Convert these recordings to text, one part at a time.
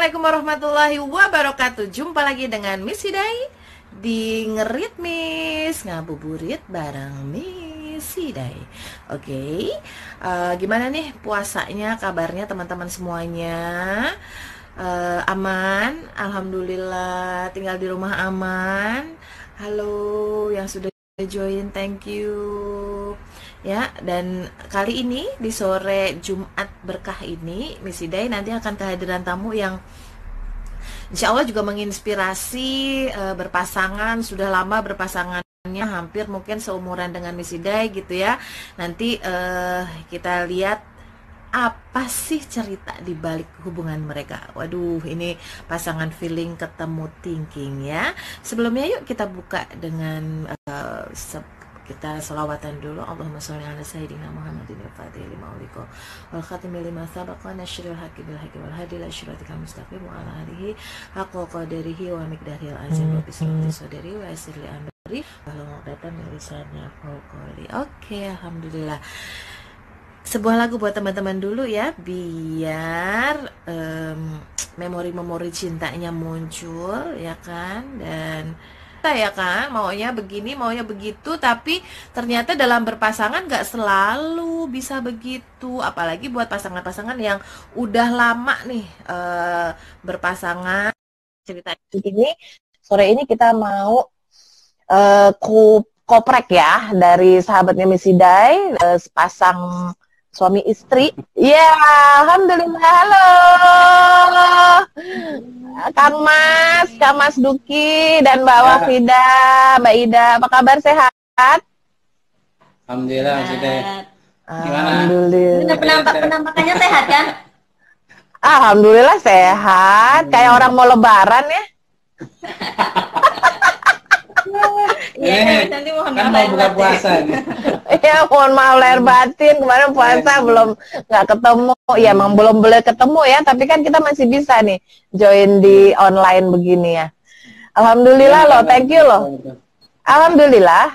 Assalamualaikum warahmatullahi wabarakatuh. Jumpa lagi dengan Miss Hidai di Ngerit Miss, ngabuburit bareng Miss Hidai. Oke, gimana nih puasanya, kabarnya teman-teman semuanya? Aman? Alhamdulillah, tinggal di rumah aman. Halo yang sudah join, thank you. Ya, dan kali ini di sore Jumat berkah ini, Miss Hidai nanti akan kehadiran tamu yang insya Allah juga menginspirasi, berpasangan, sudah lama berpasangannya, hampir mungkin seumuran dengan Miss Hidai gitu ya. Nanti kita lihat apa sih cerita di balik hubungan mereka. Waduh, ini pasangan feeling ketemu thinking ya. Sebelumnya yuk kita buka dengan kita selawatan dulu. Allahumma sholli ala sayyidina Muhammadin al-fatih lima uliko wal khatimi lima sabaqa nasyril haqqi bil haqqi wal hadi ila syiratikal mustaqim wa ala alihi haqqa qadarihi wa miqdaril azim wa bismillah sadari wa asirli amri wa datang min lisani qawli. Oke, alhamdulillah. Sebuah lagu buat teman-teman dulu ya, biar memori-memori cintanya muncul ya kan. Dan kita ya kan maunya begini maunya begitu, tapi ternyata dalam berpasangan gak selalu bisa begitu, apalagi buat pasangan-pasangan yang udah lama nih berpasangan. Cerita ini sore ini kita mau koprek ya dari sahabatnya Miss Hidai, sepasang suami istri. Ya, alhamdulillah. Halo Kang Mas Duki dan Mbak Wafida, Mbak Ida, apa kabar, sehat? Alhamdulillah, Mas Hidai. Gimana? Alhamdulillah. Penampakannya sehat kan? Alhamdulillah sehat, kayak orang mau lebaran ya. Iya, nanti mohon kan mau buka puasa nih. Ya, mohon maaf lahir batin, kemarin puasa belum nggak ketemu. Ya emang belum boleh ketemu ya, tapi kan kita masih bisa nih join di online begini ya. Alhamdulillah loh, thank you loh. Alhamdulillah,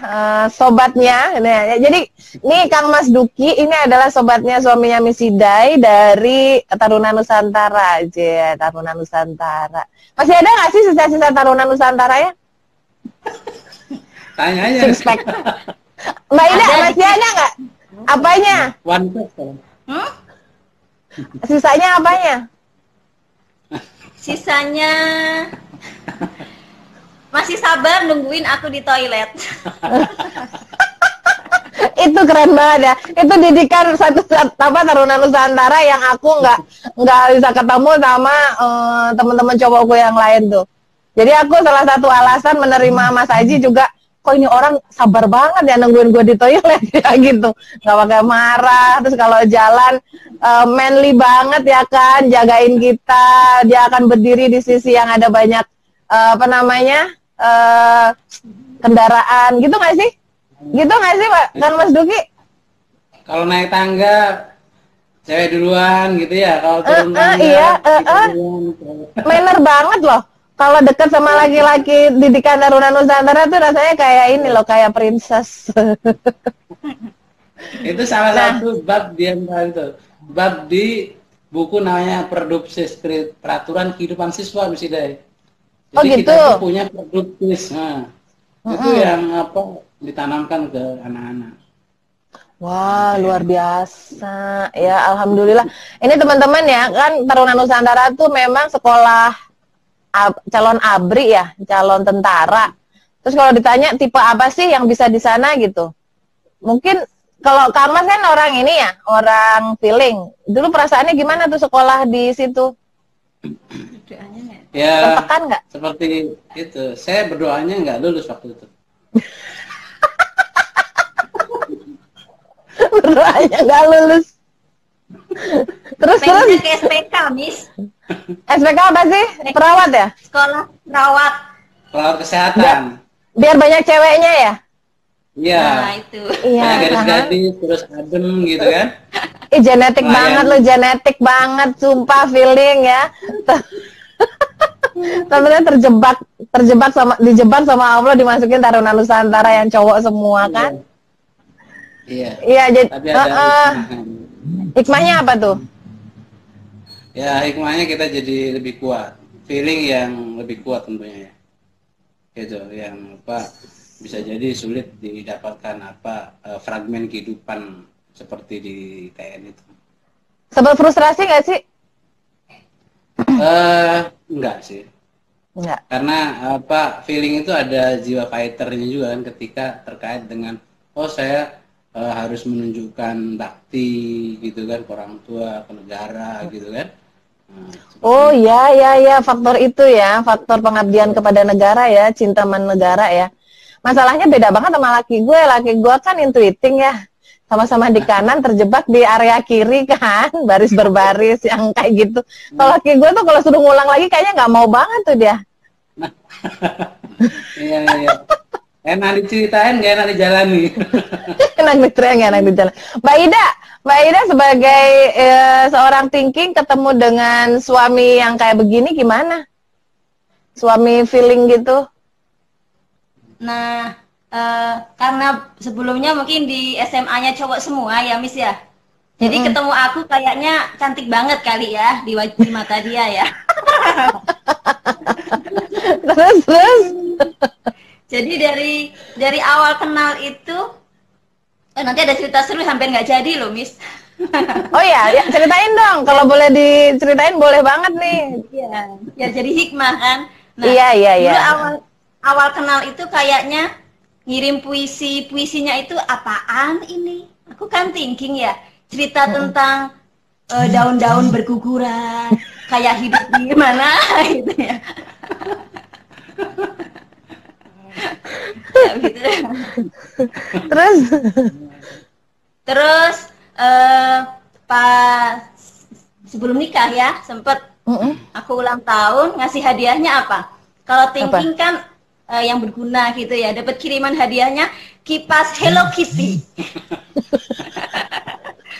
sobatnya. Nah, jadi nih Kang Mas Duki ini adalah sobatnya suaminya Miss Hidai dari Taruna Nusantara aja, Taruna Nusantara. Masih ada nggak sih sisa-sisa Taruna Nusantara ya? Tanya aja. Mbak Ida, masih ada nggak? Apanya? One Piece. Sisanya apanya? Sisanya masih sabar nungguin aku di toilet. Itu keren banget ya. Itu didikan Taruna Nusantara yang aku nggak bisa ketemu sama teman-teman cowokku yang lain tuh. Jadi aku salah satu alasan menerima Mas Haji juga, kok ini orang sabar banget ya nungguin gue di toilet ya gitu, nggak pakai marah. Terus kalau jalan manly banget ya kan, jagain kita. Dia akan berdiri di sisi yang ada banyak kendaraan gitu nggak sih? Gitu nggak sih Pak kan Mas Duki? Kalau naik tangga cewek duluan gitu ya, kalau turun tangga iya, duluan. manner banget loh. Kalau dekat sama laki-laki didikan Taruna Nusantara tuh rasanya kayak ini loh, kayak princess. Itu salah satu bab di itu. Bab di buku namanya Produpsis, Peraturan Kehidupan Siswa, Miss Hidai. Jadi gitu. kita tuh punya produktis. Nah, itu yang ditanamkan ke anak-anak. Wah, luar biasa. Ya, alhamdulillah. Ini teman-teman ya, kan Taruna Nusantara tuh memang sekolah calon ABRI ya, calon tentara. Terus kalau ditanya tipe apa sih yang bisa di sana gitu, mungkin kalau Kang Mas kan orang ini ya, orang feeling. Dulu perasaannya gimana tuh sekolah di situ? Ya, tertekan nggak? Seperti itu. Saya berdoanya nggak lulus waktu itu. Berdoanya nggak lulus. Terus ke SPK, Miss. SPK apa sih? Perawat ya? Sekolah perawat. Perawat kesehatan. Biar banyak ceweknya ya? Iya. Nah, itu. Iya. Banyak gadis-gadis terus adem gitu kan? Genetik banget lo, genetik banget, sumpah feeling ya. Temennya dijebak sama Allah, dimasukin Taruna Nusantara yang cowok semua kan? Iya. Iya, jadi Tapi ada hikmahnya apa tuh? Ya hikmahnya kita jadi lebih kuat, feeling yang lebih kuat tentunya ya, gitu. Yang apa bisa jadi sulit didapatkan fragmen kehidupan seperti di TN itu. Sempat frustrasi nggak sih? Enggak sih. Enggak. Karena feeling itu ada jiwa fighternya juga kan ketika terkait dengan saya harus menunjukkan bakti gitu kan ke orang tua, ke negara gitu kan. Nah, Oh ya, faktor itu ya, faktor pengabdian kepada negara ya, cinta negara ya. Masalahnya beda banget sama laki gue kan intuiting ya, sama-sama di kanan terjebak di area kiri kan, baris berbaris yang kayak gitu. Kalau laki gue tuh kalau suruh ngulang lagi kayaknya nggak mau banget tuh dia. iya. Enak diceritain, gak enak dijalani. Enak diteriak, enak dijalan. Mbak Ida sebagai seorang thinking ketemu dengan suami yang kayak begini gimana? Suami feeling gitu? Nah, karena sebelumnya mungkin di SMA-nya cowok semua ya, Miss ya. Jadi ketemu aku kayaknya cantik banget kali ya di mata dia ya. Terus? Jadi dari awal kenal itu nanti ada cerita seru hampir nggak jadi loh, Miss. Oh ya, ceritain dong. Kalau boleh diceritain boleh banget nih. Iya, ya jadi hikmah kan. Nah, Iya. dulu awal kenal itu kayaknya ngirim puisinya itu apaan ini? Aku kan thinking ya, cerita tentang daun-daun berguguran, kayak hidup di mana gitu ya. Ya, gitu. Terus pas sebelum nikah ya sempet aku ulang tahun ngasih hadiahnya apa? Kalau thinking kan yang berguna gitu ya, dapat kiriman hadiahnya kipas Hello Kitty.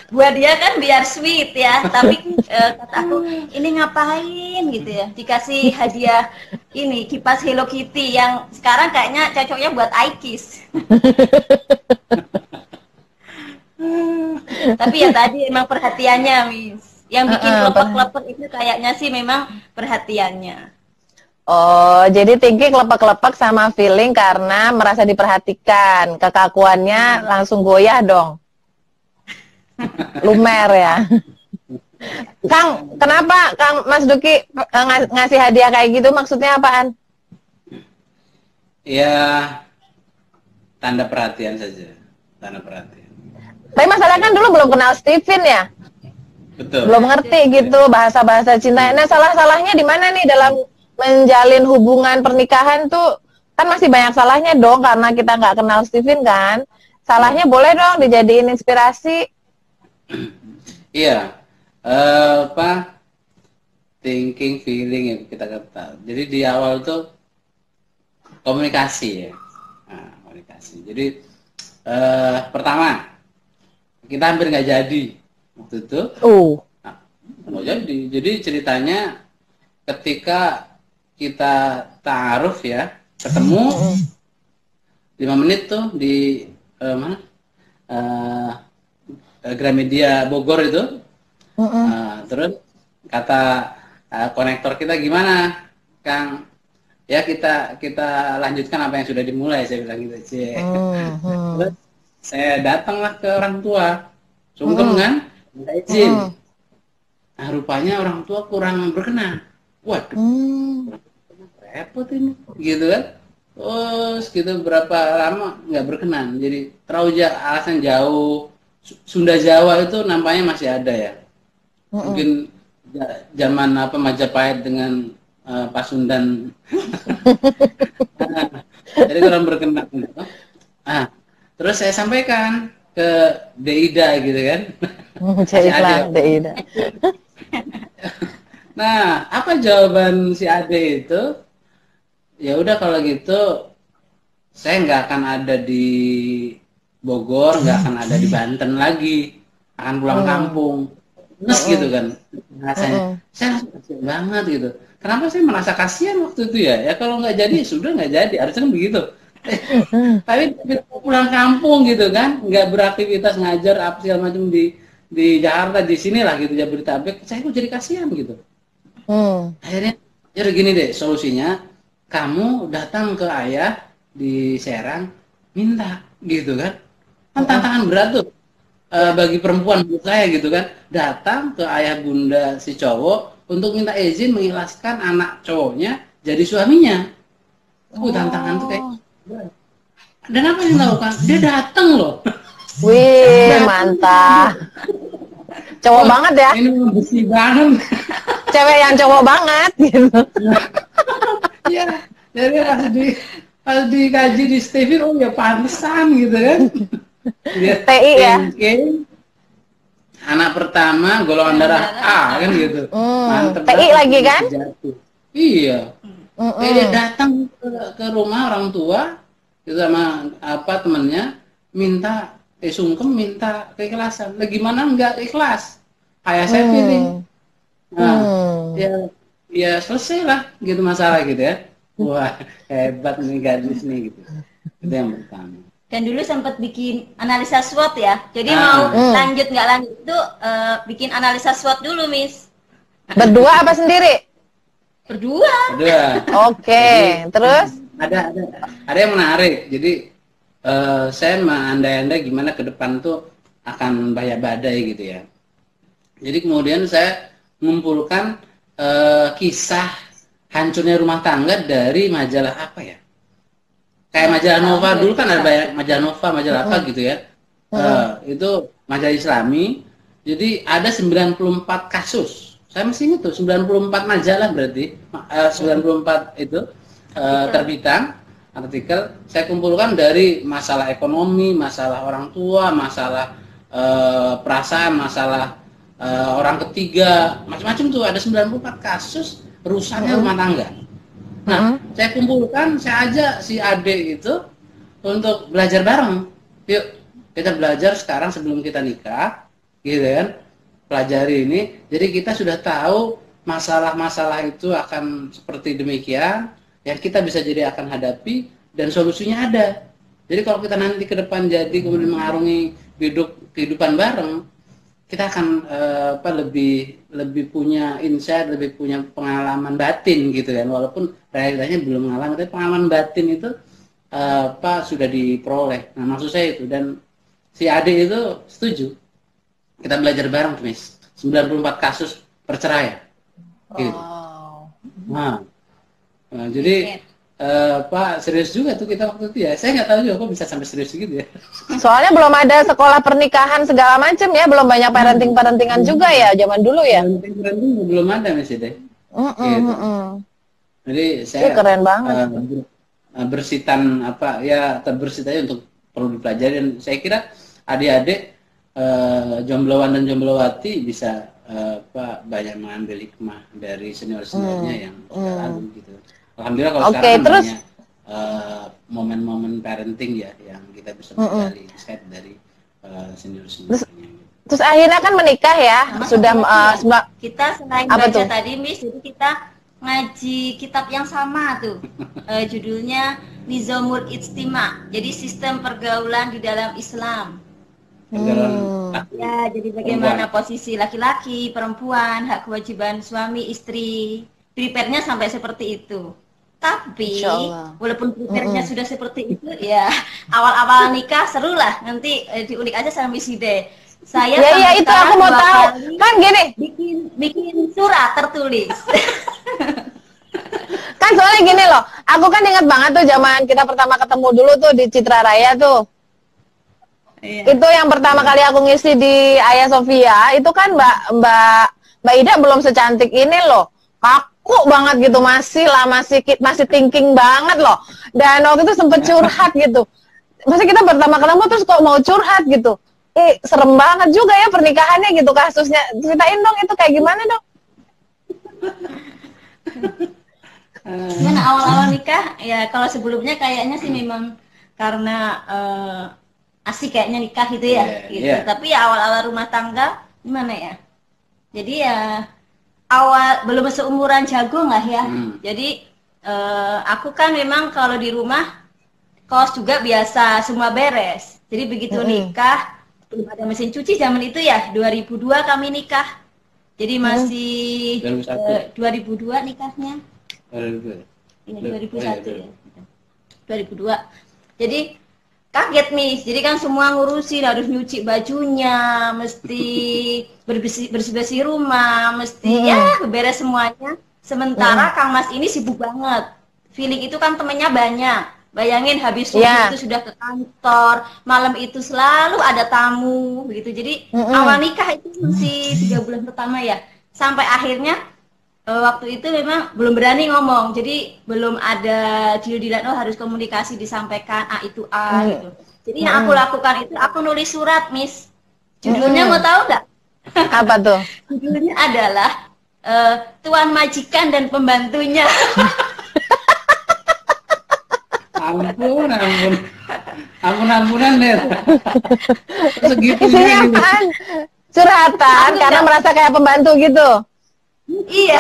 Buat dia kan biar sweet ya, tapi kata aku ini ngapain gitu ya, dikasih hadiah ini kipas Hello Kitty yang sekarang kayaknya cocoknya buat iKiss. Tapi ya tadi emang perhatiannya, Miss, yang bikin lepek-lepek itu kayaknya sih memang perhatiannya. Oh, jadi thinking lepek-lepek sama feeling karena merasa diperhatikan, kekakuannya langsung goyah dong. Lumer ya. Kang, kenapa Kang Mas Duki ngasih hadiah kayak gitu maksudnya apaan? Ya tanda perhatian saja, tanda perhatian. Tapi masalahnya kan dulu belum kenal Steven ya. Betul. Belum ngerti gitu bahasa-bahasa cinta. Nah, salah-salahnya di mana nih dalam menjalin hubungan pernikahan tuh? Kan masih banyak salahnya dong karena kita nggak kenal Steven kan. Salahnya boleh dong dijadiin inspirasi. Iya, thinking, feeling yang kita kata. Jadi di awal tuh komunikasi ya, komunikasi. Jadi pertama kita hampir nggak jadi waktu itu. Nggak jadi. Jadi ceritanya ketika kita ta'aruf ya, ketemu 5 menit tuh di mana? Gramedia Bogor itu. Terus kata konektor kita gimana, Kang? Ya kita lanjutkan apa yang sudah dimulai, saya bilang gitu. Terus saya datanglah ke orang tua, sungkem kan, minta izin. Nah rupanya orang tua kurang berkenan. Waduh, repot ini, gitu kan? Terus gitu berapa lama nggak berkenan, jadi terlalu alasan jauh. Sunda Jawa itu nampaknya masih ada ya. Mungkin zaman Majapahit dengan Pasundan. Jadi kurang berkenan. Terus saya sampaikan ke Deida gitu kan. Deida. Nah, apa jawaban si Ade itu? Ya udah kalau gitu saya nggak akan ada di Bogor, nggak akan ada di Banten lagi, akan pulang kampung. Nes gitu kan rasanya. Saya kasihan banget gitu. Kenapa saya merasa kasihan waktu itu ya? Ya kalau nggak jadi sudah nggak jadi, harusnya kan begitu. Tapi pulang kampung gitu kan, nggak beraktivitas ngajar apa segala macam di di Jakarta di sini lah gitu Jabodetabek, saya kok jadi kasihan gitu. Akhirnya jadi gini deh solusinya, kamu datang ke ayah di Serang minta gitu kan tantangan berat tuh bagi perempuan menurut saya gitu kan, datang ke ayah bunda si cowok untuk minta izin mengikhlaskan anak cowoknya jadi suaminya. Tantangan tuh kayak, dan apa yang dilakukan, dia datang loh. Wih, mantap. Cowok banget ya. Ini besi banget. Cewek yang cowok banget gitu. Ya, jadi pas dikaji di Stevie, oh ya pantesan gitu kan. Dia TI ya. Anak pertama golongan darah A kan gitu. Mantep. TI lagi kan? Iya. Dia datang ke rumah orang tua gitu sama apa temennya, minta sungkem, minta keikhlasan. Lah gimana enggak ikhlas? Kayak saya pilih. Nah, ya selesai lah gitu masalah gitu ya. Wah, hebat nih gadis nih gitu. Itu yang pertama. Dan dulu sempat bikin analisa SWOT ya. Jadi mau lanjut nggak lanjut itu bikin analisa SWOT dulu, Miss. Berdua apa sendiri? Berdua. Oke, terus? Ada yang menarik. Jadi saya mengandai-andai gimana ke depan tuh akan bahaya badai gitu ya. Jadi kemudian saya mengumpulkan kisah hancurnya rumah tangga dari majalah apa ya? Kayak majalah Nova dulu kan ada banyak majalah Nova, majalah apa gitu ya. Itu majalah Islami. Jadi ada 94 kasus. Saya masih ingat tuh 94 majalah berarti 94 itu terbitan artikel saya kumpulkan dari masalah ekonomi, masalah orang tua, masalah perasaan, masalah orang ketiga, macam-macam tuh ada 94 kasus rusaknya rumah tangga. Nah, saya kumpulkan, saya ajak si Ade itu untuk belajar bareng. Yuk, kita belajar sekarang sebelum kita nikah, gitu kan? Pelajari ini, jadi kita sudah tahu masalah-masalah itu akan seperti demikian, yang kita bisa jadi akan hadapi, dan solusinya ada. Jadi kalau kita nanti ke depan jadi kemudian mengarungi kehidupan bareng, kita akan lebih punya insight, lebih punya pengalaman batin gitu kan, walaupun realitanya belum mengalami, tapi pengalaman batin itu sudah diperoleh. Nah maksud saya itu, dan si Ade itu setuju kita belajar bareng, Miss. 94 kasus perceraian. Gitu. Nah, jadi Pak serius juga tuh kita waktu itu ya. Saya nggak tahu juga kok bisa sampai serius gitu ya. Soalnya belum ada sekolah pernikahan segala macam ya, belum banyak parenting-parentingan juga ya zaman dulu ya. Parenting belum ada Miss deh. Gitu. Jadi saya keren banget. Bersitan terbersit aja untuk perlu dipelajari, dan saya kira adik-adik jombloan dan jomblowati bisa banyak mengambil hikmah dari senior-seniornya yang lalu gitu. Alhamdulillah kalau sekarang terus banyak momen-momen parenting ya yang kita bisa menggali insight dari senior-seniornya. Terus akhirnya kan menikah ya, sudah kita selain baca tadi Miss, jadi kita ngaji kitab yang sama tuh. Judulnya Nizamul Ijtima. Jadi sistem pergaulan di dalam Islam. Ya, jadi bagaimana posisi laki-laki, perempuan, hak kewajiban suami, istri. Prepare-nya sampai seperti itu. Tapi walaupun prepare-nya sudah seperti itu, ya awal-awal nikah seru lah. Nanti diulik aja sama Miss Ide. Saya itu aku mau tahu. Kan gini, bikin surat tertulis. Kan soalnya gini loh, aku kan ingat banget tuh zaman kita pertama ketemu dulu tuh di Citra Raya tuh. Iya. Itu yang pertama kali aku ngisi di Ayah Sofia, itu kan Mbak Ida belum secantik ini loh. Kaku banget gitu, masih thinking banget loh. Dan waktu itu sempet curhat gitu. Masa kita pertama ketemu terus kok mau curhat gitu. Serem banget juga ya pernikahannya gitu kasusnya. Ceritain dong itu kayak gimana dong? Gimana awal-awal nikah? Ya kalau sebelumnya kayaknya sih memang karena asik kayaknya nikah gitu ya. Gitu. Tapi ya awal-awal rumah tangga gimana ya? Jadi ya awal belum seumuran jagung lah ya. Jadi aku kan memang kalau di rumah kos juga biasa semua beres. Jadi begitu nikah belum ada mesin cuci zaman itu ya. 2002 kami nikah. Jadi masih 2002 nikahnya. 2002. Ini 2001 ya. 2002. Jadi kaget Miss. Jadi kan semua ngurusin, harus nyuci bajunya, mesti bersih-bersih rumah, mesti ya beres semuanya. Sementara Kang Mas ini sibuk banget. Feeling itu kan temennya banyak. Bayangin habis subuh itu sudah ke kantor, malam itu selalu ada tamu begitu. Jadi awal nikah itu masih 3 bulan pertama ya. Sampai akhirnya waktu itu memang belum berani ngomong. Jadi belum ada deal-dealan, oh harus komunikasi disampaikan A itu A gitu. Jadi yang aku lakukan itu aku nulis surat, Miss. Judulnya mau tahu nggak? Apa tuh? Judulnya adalah Tuan Majikan dan Pembantunya. Ampunan deh. Segitunya isinya gitu. apaan? Curhatan karena merasa kayak pembantu gitu. Iya.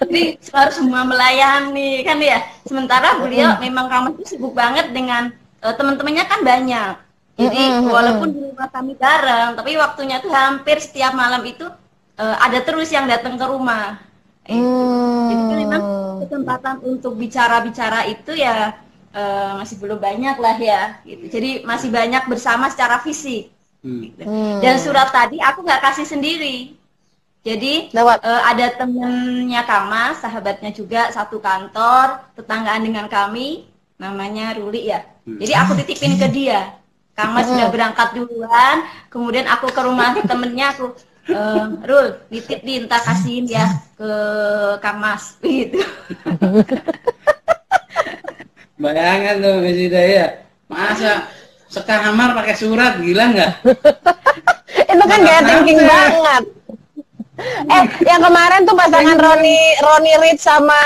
Jadi harus semua melayani kan ya. Sementara beliau memang Kang Mas itu sibuk banget dengan teman-temannya kan banyak. Jadi walaupun di rumah kami bareng, tapi waktunya tuh hampir setiap malam itu ada terus yang datang ke rumah. Jadi kan memang kesempatan untuk bicara-bicara itu ya masih belum banyak lah ya. Gitu. Jadi masih banyak bersama secara fisik. Gitu. Dan surat tadi aku nggak kasih sendiri. Jadi ada temennya Kang Mas, sahabatnya juga satu kantor, tetanggaan dengan kami, namanya Ruli ya. Jadi aku titipin ke dia. Kang Mas sudah berangkat duluan, kemudian aku ke rumah temennya, aku Rul, nitip di entah kasihin ya ke Kang Mas, gitu. Bayangan tuh Miss Hidayah, masa sekamar pakai surat, gila nggak? Itu kan gaya thinking banget. Yang kemarin tuh pasangan Roni Rich sama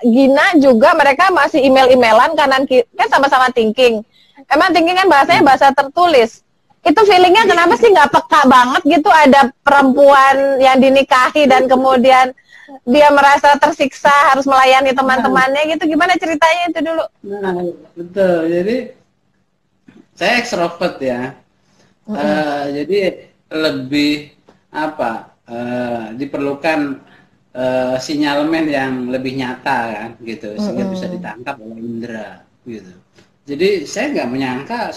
Gina juga mereka masih email-emailan kanan kiri, kan sama-sama thinking. Emang thinking kan bahasanya bahasa tertulis. Itu feelingnya kenapa sih nggak peka banget gitu ada perempuan yang dinikahi dan kemudian dia merasa tersiksa harus melayani teman-temannya gitu. Gimana ceritanya itu dulu? Nah, betul. Jadi saya ekstrovert ya. Jadi lebih apa? Diperlukan sinyalemen yang lebih nyata kan gitu sehingga bisa ditangkap oleh indera gitu. Jadi saya nggak menyangka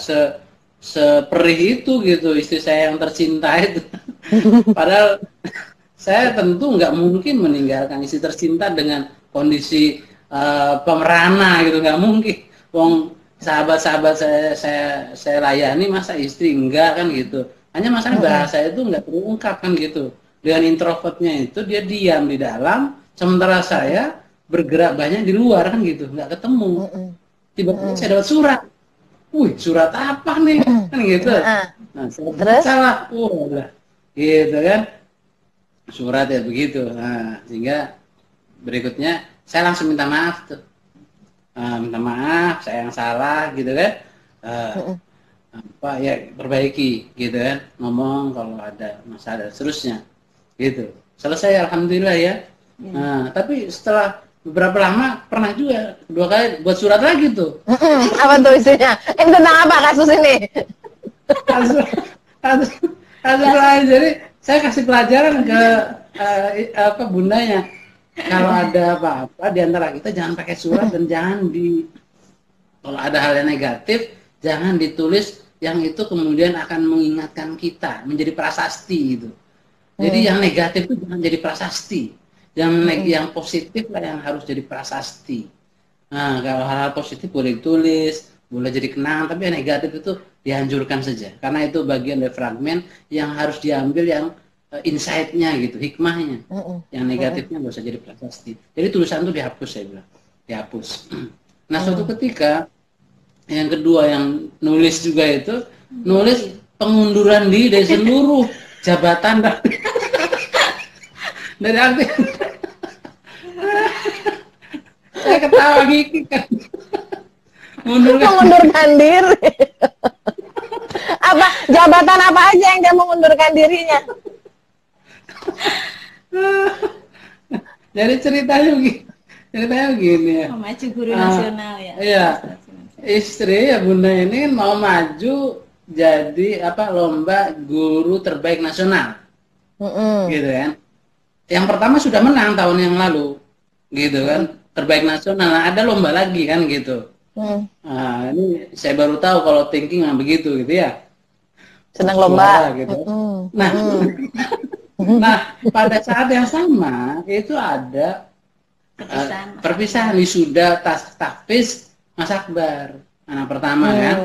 seperih itu gitu istri saya yang tercinta itu. Padahal saya tentu nggak mungkin meninggalkan istri tercinta dengan kondisi pemerana gitu, nggak mungkin. Wong sahabat-sahabat saya layani, masa istri enggak kan gitu. Hanya masalah bahasa itu nggak terungkap kan gitu. Dengan introvertnya itu dia diam di dalam, sementara saya bergerak banyak di luar kan gitu, nggak ketemu. Tiba-tiba saya dapat surat. Wih, surat apa nih? Kan gitu. Nah, saya salah. Lah. Gitu kan. Surat ya begitu. Nah, sehingga berikutnya saya langsung minta maaf tuh. Minta maaf, saya yang salah gitu kan. Apa ya perbaiki gitu kan. Ngomong kalau ada masalah seterusnya. Gitu. Selesai alhamdulillah ya. Nah, tapi setelah beberapa lama pernah juga 2 kali buat surat lagi tuh. Apa tuh isinya? Ini tentang apa kasus ini? kasus lain. Jadi saya kasih pelajaran ke bundanya. Kalau ada apa-apa di antara kita jangan pakai surat dan jangan kalau ada hal yang negatif jangan ditulis yang itu kemudian akan mengingatkan kita menjadi prasasti gitu. Jadi yang negatif itu jangan jadi prasasti. Yang positif lah yang harus jadi prasasti. Nah, kalau hal-hal positif boleh ditulis, boleh jadi kenangan, tapi yang negatif itu dihancurkan saja. Karena itu bagian dari fragmen yang harus diambil yang insight-nya gitu, hikmahnya. Yang negatifnya nggak usah jadi prasasti. Jadi tulisan itu dihapus, saya bilang. Dihapus. Nah, suatu ketika, yang kedua yang nulis juga itu, nulis pengunduran diri dari seluruh jabatan dari arti saya ketawa gigi kan mengundurkan diri. Apa jabatan apa aja yang dia mengundurkan dirinya? Jadi ceritanya begini ya. Memacu guru nasional ya. Iya. Istri ya bunda ini kan mau maju jadi apa lomba guru terbaik nasional, gitu kan. Yang pertama sudah menang tahun yang lalu, gitu kan, terbaik nasional. Nah, ada lomba lagi kan gitu. Nah, ini saya baru tahu kalau thinking yang begitu gitu ya. Senang lomba. Gitu. Nah, nah pada saat yang sama itu ada perpisahan wisuda tahfiz Mas Akbar anak pertama kan,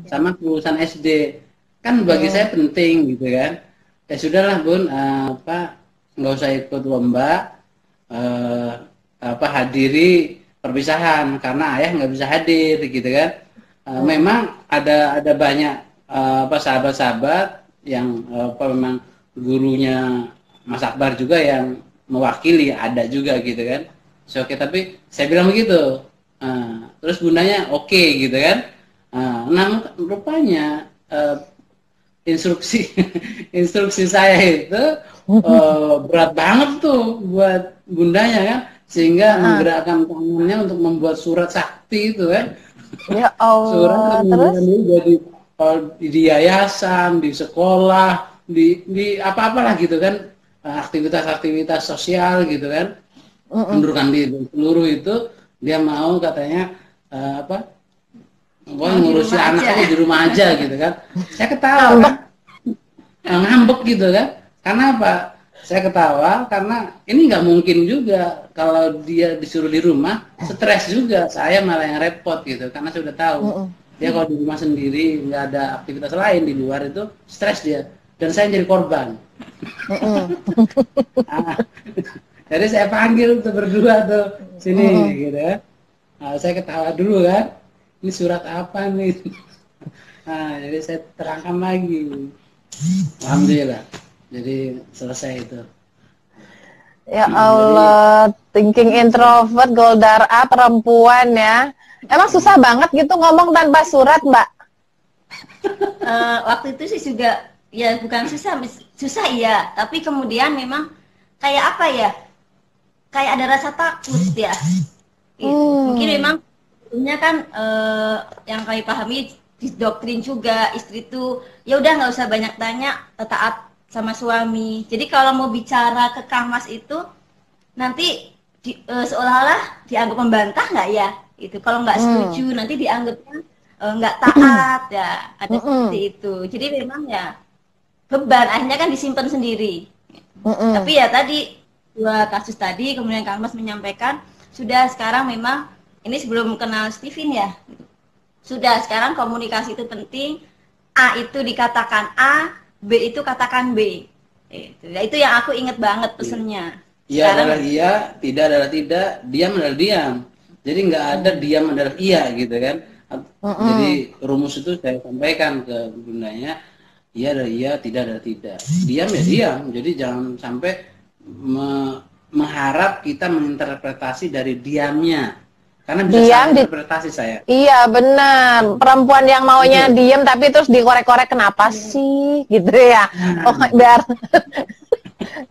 sama lulusan SD kan bagi saya penting gitu kan. Ya sudahlah Bun, apa nggak usah ikut lomba, apa hadiri perpisahan karena ayah nggak bisa hadir gitu kan. Memang ada banyak apa sahabat-sahabat yang apa memang gurunya Mas Akbar juga yang mewakili, ada juga gitu kan. So, oke, tapi saya bilang begitu. Terus bundanya oke gitu kan. Nah, rupanya instruksi instruksi saya itu berat banget tuh buat bundanya kan, sehingga menggerakkan tangannya untuk membuat surat sakti itu kan. Ya Allah. Surat Terus jadi di yayasan, di sekolah, di apa-apalah gitu kan, aktivitas-aktivitas sosial gitu kan, mundurkan diri seluruh itu dia mau katanya apa, mau ngurusi anaknya di rumah aja gitu kan. Saya ketawa kan, ngambek gitu kan. Karena apa? Saya ketawa karena ini nggak mungkin juga kalau dia disuruh di rumah, stres juga. Saya malah yang repot gitu, karena saya udah tahu dia kalau di rumah sendiri nggak ada aktivitas lain di luar itu stres dia, dan saya jadi korban. Jadi saya panggil tuh berdua tuh sini gitu ya. Nah, saya ketawa dulu kan, ini surat apa nih? Nah, jadi saya terangkan lagi. Alhamdulillah, jadi selesai itu. ya Allah, thinking introvert, Goldar A, perempuan ya. Emang susah banget gitu ngomong tanpa surat, Mbak? Waktu itu sih juga ya bukan susah iya, tapi kemudian memang kayak apa ya, kayak ada rasa takut ya. Mungkin memang sebelumnya kan yang kami pahami di doktrin juga istri itu ya udah nggak usah banyak tanya, taat sama suami. Jadi kalau mau bicara ke Kang Mas itu nanti seolah-olah dianggap membantah nggak ya? Itu kalau nggak setuju nanti dianggapnya nggak taat ya, ada seperti itu. Jadi memang ya beban akhirnya kan disimpan sendiri. Tapi ya tadi dua kasus tadi kemudian Kang Mas menyampaikan sudah sekarang memang ini sebelum kenal Steven ya, sudah sekarang komunikasi itu penting. A itu dikatakan A, B itu katakan B. Itu yang aku inget banget pesennya. Iya adalah iya, tidak adalah tidak, diam adalah diam. Jadi nggak ada diam adalah iya gitu kan. Jadi rumus itu saya sampaikan ke bundanya, iya adalah iya, tidak adalah tidak. Diam ya diam. Jadi jangan sampai mengharap kita menginterpretasi dari diamnya. Karena bisa salah interpretasi saya. Iya benar, perempuan yang maunya diem tapi terus dikorek-korek kenapa sih gitu ya. Oh biar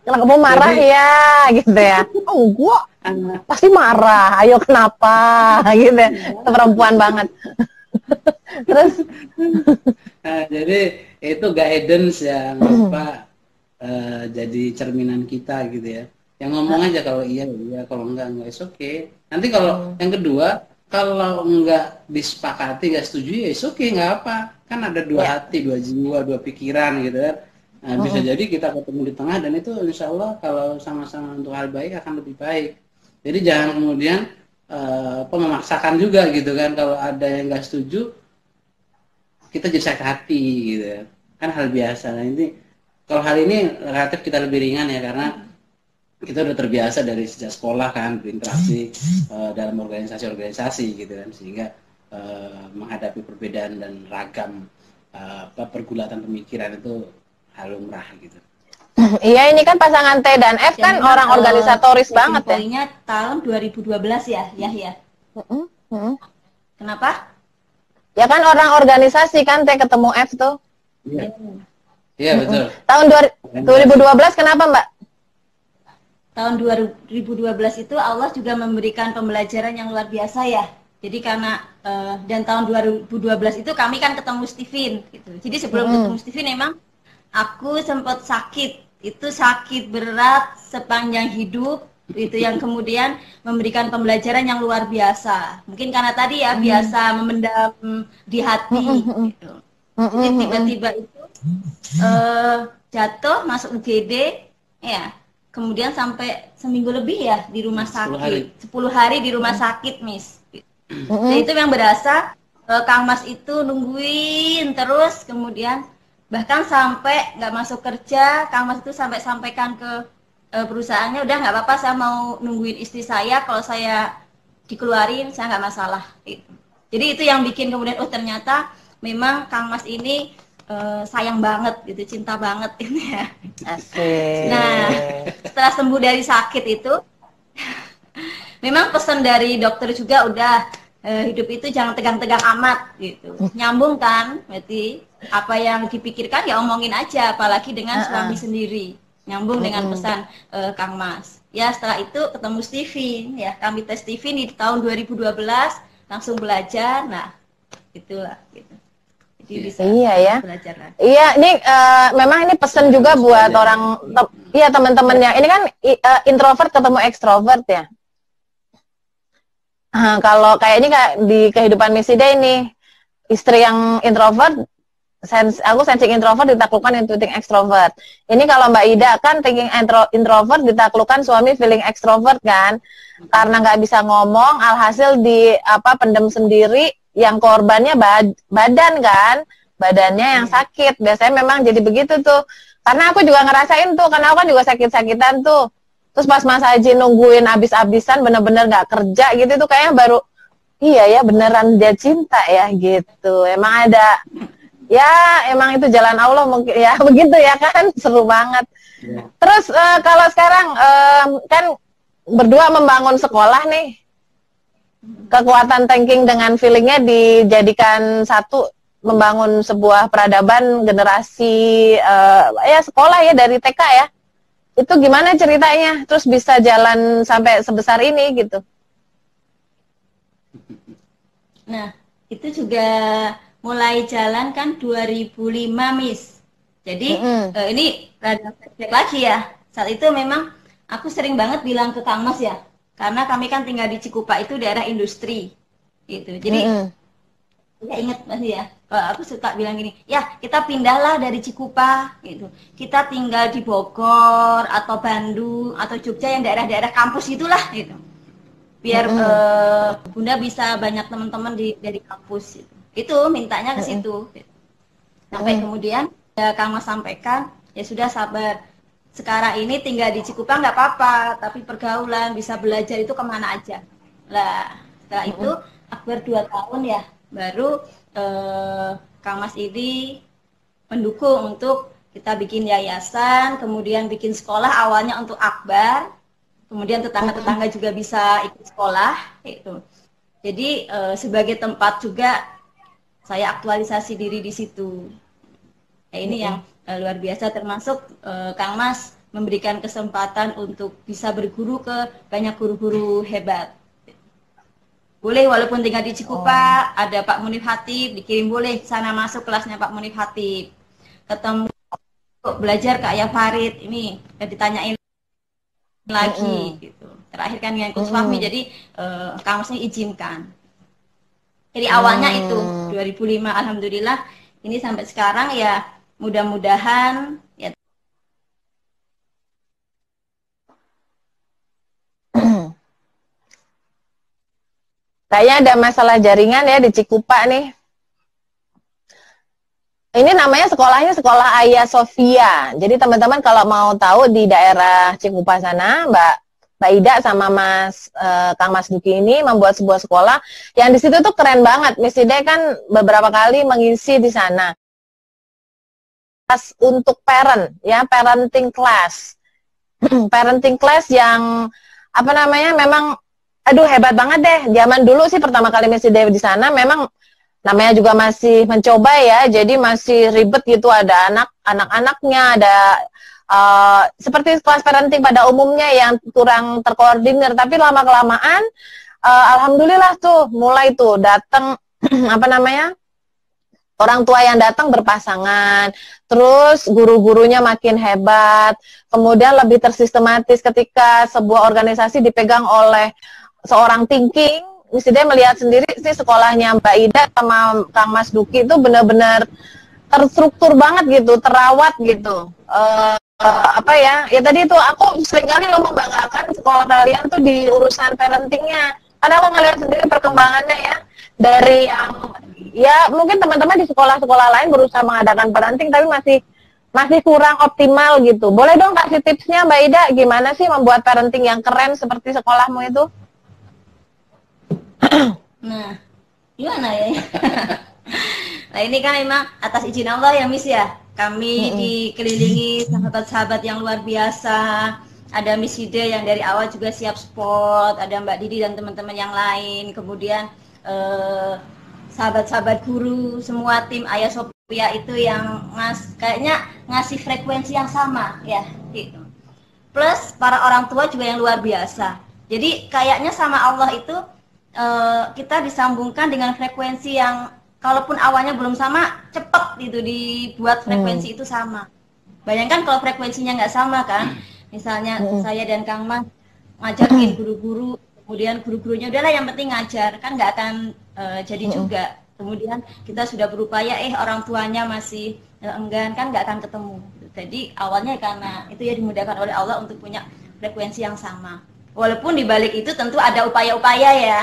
kenapa kamu marah ya gitu ya. Oh gua pasti marah, ayo kenapa gitu ya. Itu perempuan banget. Terus jadi itu guidance yang apa jadi cerminan kita gitu ya. Yang ngomong aja kalau iya iya, kalau enggak it's okay. Nanti kalau yang kedua, kalau enggak disepakati, enggak setuju ya it's okay, enggak apa. Kan ada dua hati, dua jiwa, dua pikiran gitu kan. Nah, bisa jadi kita ketemu di tengah dan itu insya Allah kalau sama-sama untuk hal baik akan lebih baik. Jadi jangan kemudian memaksakan juga gitu kan. Kalau ada yang enggak setuju, kita jadi sakit hati gitu ya. Kan hal biasa. Nah, ini kalau hal ini relatif kita lebih ringan ya, karena kita udah terbiasa dari sejak sekolah kan berinteraksi dalam organisasi-organisasi gitu kan, sehingga menghadapi perbedaan dan ragam pergulatan pemikiran itu hal lumrah gitu. Iya ini kan pasangan T dan F kan orang organisatoris banget ya. Poinnya tahun 2012 ya, ya. Kenapa? Ya kan orang organisasi kan T ketemu F tuh. Iya betul. Tahun 2012 kenapa Mbak? Tahun 2012 itu Allah juga memberikan pembelajaran yang luar biasa ya. Jadi karena dan tahun 2012 itu kami kan ketemu Steven gitu. Jadi sebelum ketemu Steven memang aku sempat sakit. Itu sakit berat sepanjang hidup itu yang kemudian memberikan pembelajaran yang luar biasa. Mungkin karena tadi ya biasa memendam di hati gitu. Jadi tiba-tiba itu jatuh masuk UGD ya. Kemudian sampai seminggu lebih ya di rumah sakit. 10 hari di rumah sakit, Miss. Jadi itu yang berasa Kang Mas itu nungguin terus, kemudian bahkan sampai nggak masuk kerja, Kang Mas itu sampai sampaikan ke perusahaannya, udah nggak apa-apa, saya mau nungguin istri saya, kalau saya dikeluarin saya nggak masalah. Gitu. Jadi itu yang bikin kemudian ternyata memang Kang Mas ini sayang banget gitu, cinta banget ini ya. Asik. Nah setelah sembuh dari sakit itu memang pesan dari dokter juga udah hidup itu jangan tegang-tegang amat gitu. Nyambung kan? Berarti apa yang dipikirkan ya omongin aja, apalagi dengan suami sendiri. Nyambung dengan pesan Kang Mas. Ya setelah itu ketemu Steven ya, kami tes Steven di tahun 2012 langsung belajar. Nah, itulah gitu. Jadi bisa ya. belajar lagi. Iya, ini memang ini pesan juga buat orang iya teman-teman yang ini kan introvert ketemu ekstrovert ya. Kalau kayak ini kayak di kehidupan Miss Ida ini, istri yang introvert, aku sensing introvert ditaklukkan intuiting extrovert. Ini kalau Mbak Ida kan thinking introvert ditaklukkan suami feeling extrovert kan, karena nggak bisa ngomong, alhasil pendem sendiri, yang korbannya badan kan, badannya yang sakit. Biasanya memang jadi begitu tuh, karena aku juga ngerasain tuh, karena aku kan juga sakit-sakitan tuh. Terus pas Mas Haji nungguin abis-abisan bener-bener gak kerja gitu tuh kayaknya baru iya ya beneran dia cinta ya gitu. Emang ada ya emang itu jalan Allah mungkin ya begitu ya kan, seru banget. Terus kalau sekarang kan berdua membangun sekolah nih, kekuatan thinking dengan feelingnya dijadikan satu, membangun sebuah peradaban generasi ya sekolah ya dari TK ya. Itu gimana ceritanya? Terus bisa jalan sampai sebesar ini gitu? Nah, itu juga mulai jalan kan 2005, Miss. Jadi ini rada flashback lagi ya. Saat itu memang aku sering banget bilang ke Kang Mas ya, karena kami kan tinggal di Cikupa itu daerah industri, gitu. Jadi ya ingat masih ya. Aku suka bilang gini, ya kita pindahlah dari Cikupa gitu. Kita tinggal di Bogor atau Bandung atau Jogja yang daerah-daerah kampus gitulah gitu. Biar Bunda bisa banyak teman-teman dari kampus gitu. Itu mintanya ke situ. Gitu. Sampai kemudian ya Kang Mas sampaikan, ya sudah sabar. Sekarang ini tinggal di Cikupa nggak apa-apa, tapi pergaulan bisa belajar itu kemana aja. Lah setelah itu Akbar 2 tahun ya, baru Kang Mas ini mendukung untuk kita bikin yayasan, kemudian bikin sekolah awalnya untuk Akbar, kemudian tetangga-tetangga juga bisa ikut sekolah itu. Jadi sebagai tempat juga saya aktualisasi diri di situ. Ya, ini yang luar biasa, termasuk Kang Mas memberikan kesempatan untuk bisa berguru ke banyak guru-guru hebat. Boleh walaupun tinggal di Cikupa, ada Pak Munif Hatib, dikirim boleh sana masuk kelasnya Pak Munif Hatib. Ketemu belajar ke Ayah Farid, ini ditanyain lagi gitu. Terakhir kan dengan Coach Fahmi, jadi Kang Mas ini izinkan. Jadi awalnya itu 2005, alhamdulillah ini sampai sekarang ya mudah-mudahan ya. Kayaknya ada masalah jaringan ya di Cikupa nih. Ini namanya sekolahnya Sekolah Ayah Sofia. Jadi teman-teman kalau mau tahu di daerah Cikupa sana, Mbak Ida sama Kang Mas Duki ini membuat sebuah sekolah yang di situ tuh keren banget. Miss Ida kan beberapa kali mengisi di sana. Untuk parent, ya parenting class, parenting class yang apa namanya memang aduh hebat banget deh. Zaman dulu sih pertama kali Miss Ida di sana memang namanya juga masih mencoba ya, jadi masih ribet gitu, ada anak-anaknya, ada seperti kelas parenting pada umumnya yang kurang terkoordinir, tapi lama-kelamaan alhamdulillah tuh mulai tuh datang apa namanya, orang tua yang datang berpasangan, terus guru-gurunya makin hebat, kemudian lebih tersistematis ketika sebuah organisasi dipegang oleh seorang thinking. Mesti dia melihat sendiri sih sekolahnya Mbak Ida sama Kang Mas Duki itu benar-benar terstruktur banget gitu, terawat gitu. Apa ya tadi itu aku seringkali lo membanggakan sekolah kalian tuh di urusan parentingnya. Karena aku ngeliat sendiri perkembangannya ya, dari yang ya mungkin teman-teman di sekolah-sekolah lain berusaha mengadakan parenting tapi masih kurang optimal gitu. Boleh dong kasih tipsnya Mbak Ida, gimana sih membuat parenting yang keren seperti sekolahmu itu? Nah, gimana ya? Nah ini kan memang atas izin Allah ya Miss ya. Kami dikelilingi sahabat-sahabat yang luar biasa. Ada Miss Hide yang dari awal juga siap support, ada Mbak Didi dan teman-teman yang lain. Kemudian sahabat-sahabat guru, semua tim Ayah Sophia itu yang kayaknya ngasih frekuensi yang sama ya gitu. Plus para orang tua juga yang luar biasa. Jadi kayaknya sama Allah itu kita disambungkan dengan frekuensi yang kalaupun awalnya belum sama, cepet gitu dibuat frekuensi itu sama. Bayangkan kalau frekuensinya nggak sama kan, misalnya saya dan Kang Mas ngajakin guru-guru, kemudian guru-gurunya udahlah yang penting ngajar, kan nggak akan jadi juga. Kemudian kita sudah berupaya, orang tuanya masih enggan, kan nggak akan ketemu. Jadi awalnya karena itu ya dimudahkan oleh Allah untuk punya frekuensi yang sama. Walaupun di balik itu tentu ada upaya-upaya ya.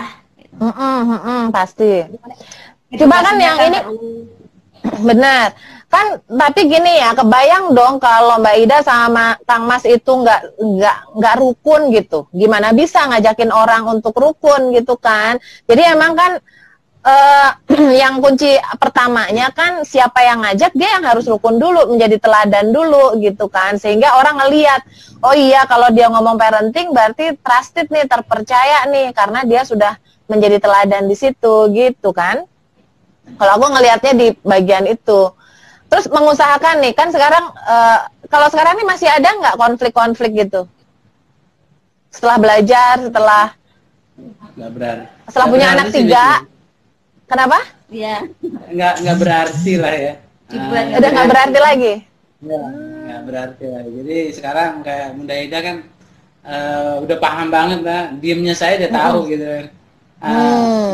Pasti. Coba kan yang ini benar kan, tapi gini ya, kebayang dong kalau Mbak Ida sama Kang Mas itu nggak rukun gitu, gimana bisa ngajakin orang untuk rukun gitu kan? Jadi emang kan yang kunci pertamanya kan siapa yang ngajak, dia yang harus rukun dulu, menjadi teladan dulu gitu kan, sehingga orang ngelihat, oh iya kalau dia ngomong parenting berarti trusted nih, terpercaya nih, karena dia sudah menjadi teladan di situ gitu kan. Kalau aku ngelihatnya di bagian itu. Terus mengusahakan nih, kan sekarang kalau sekarang ini masih ada nggak konflik-konflik gitu? Setelah belajar, setelah punya anak 3, kenapa? Iya. Nggak berarti lah ya. Udah nggak berarti lagi? Ya, nggak berarti lah. Jadi sekarang kayak Bunda Ida kan udah paham banget lah, diemnya saya udah tahu gitu.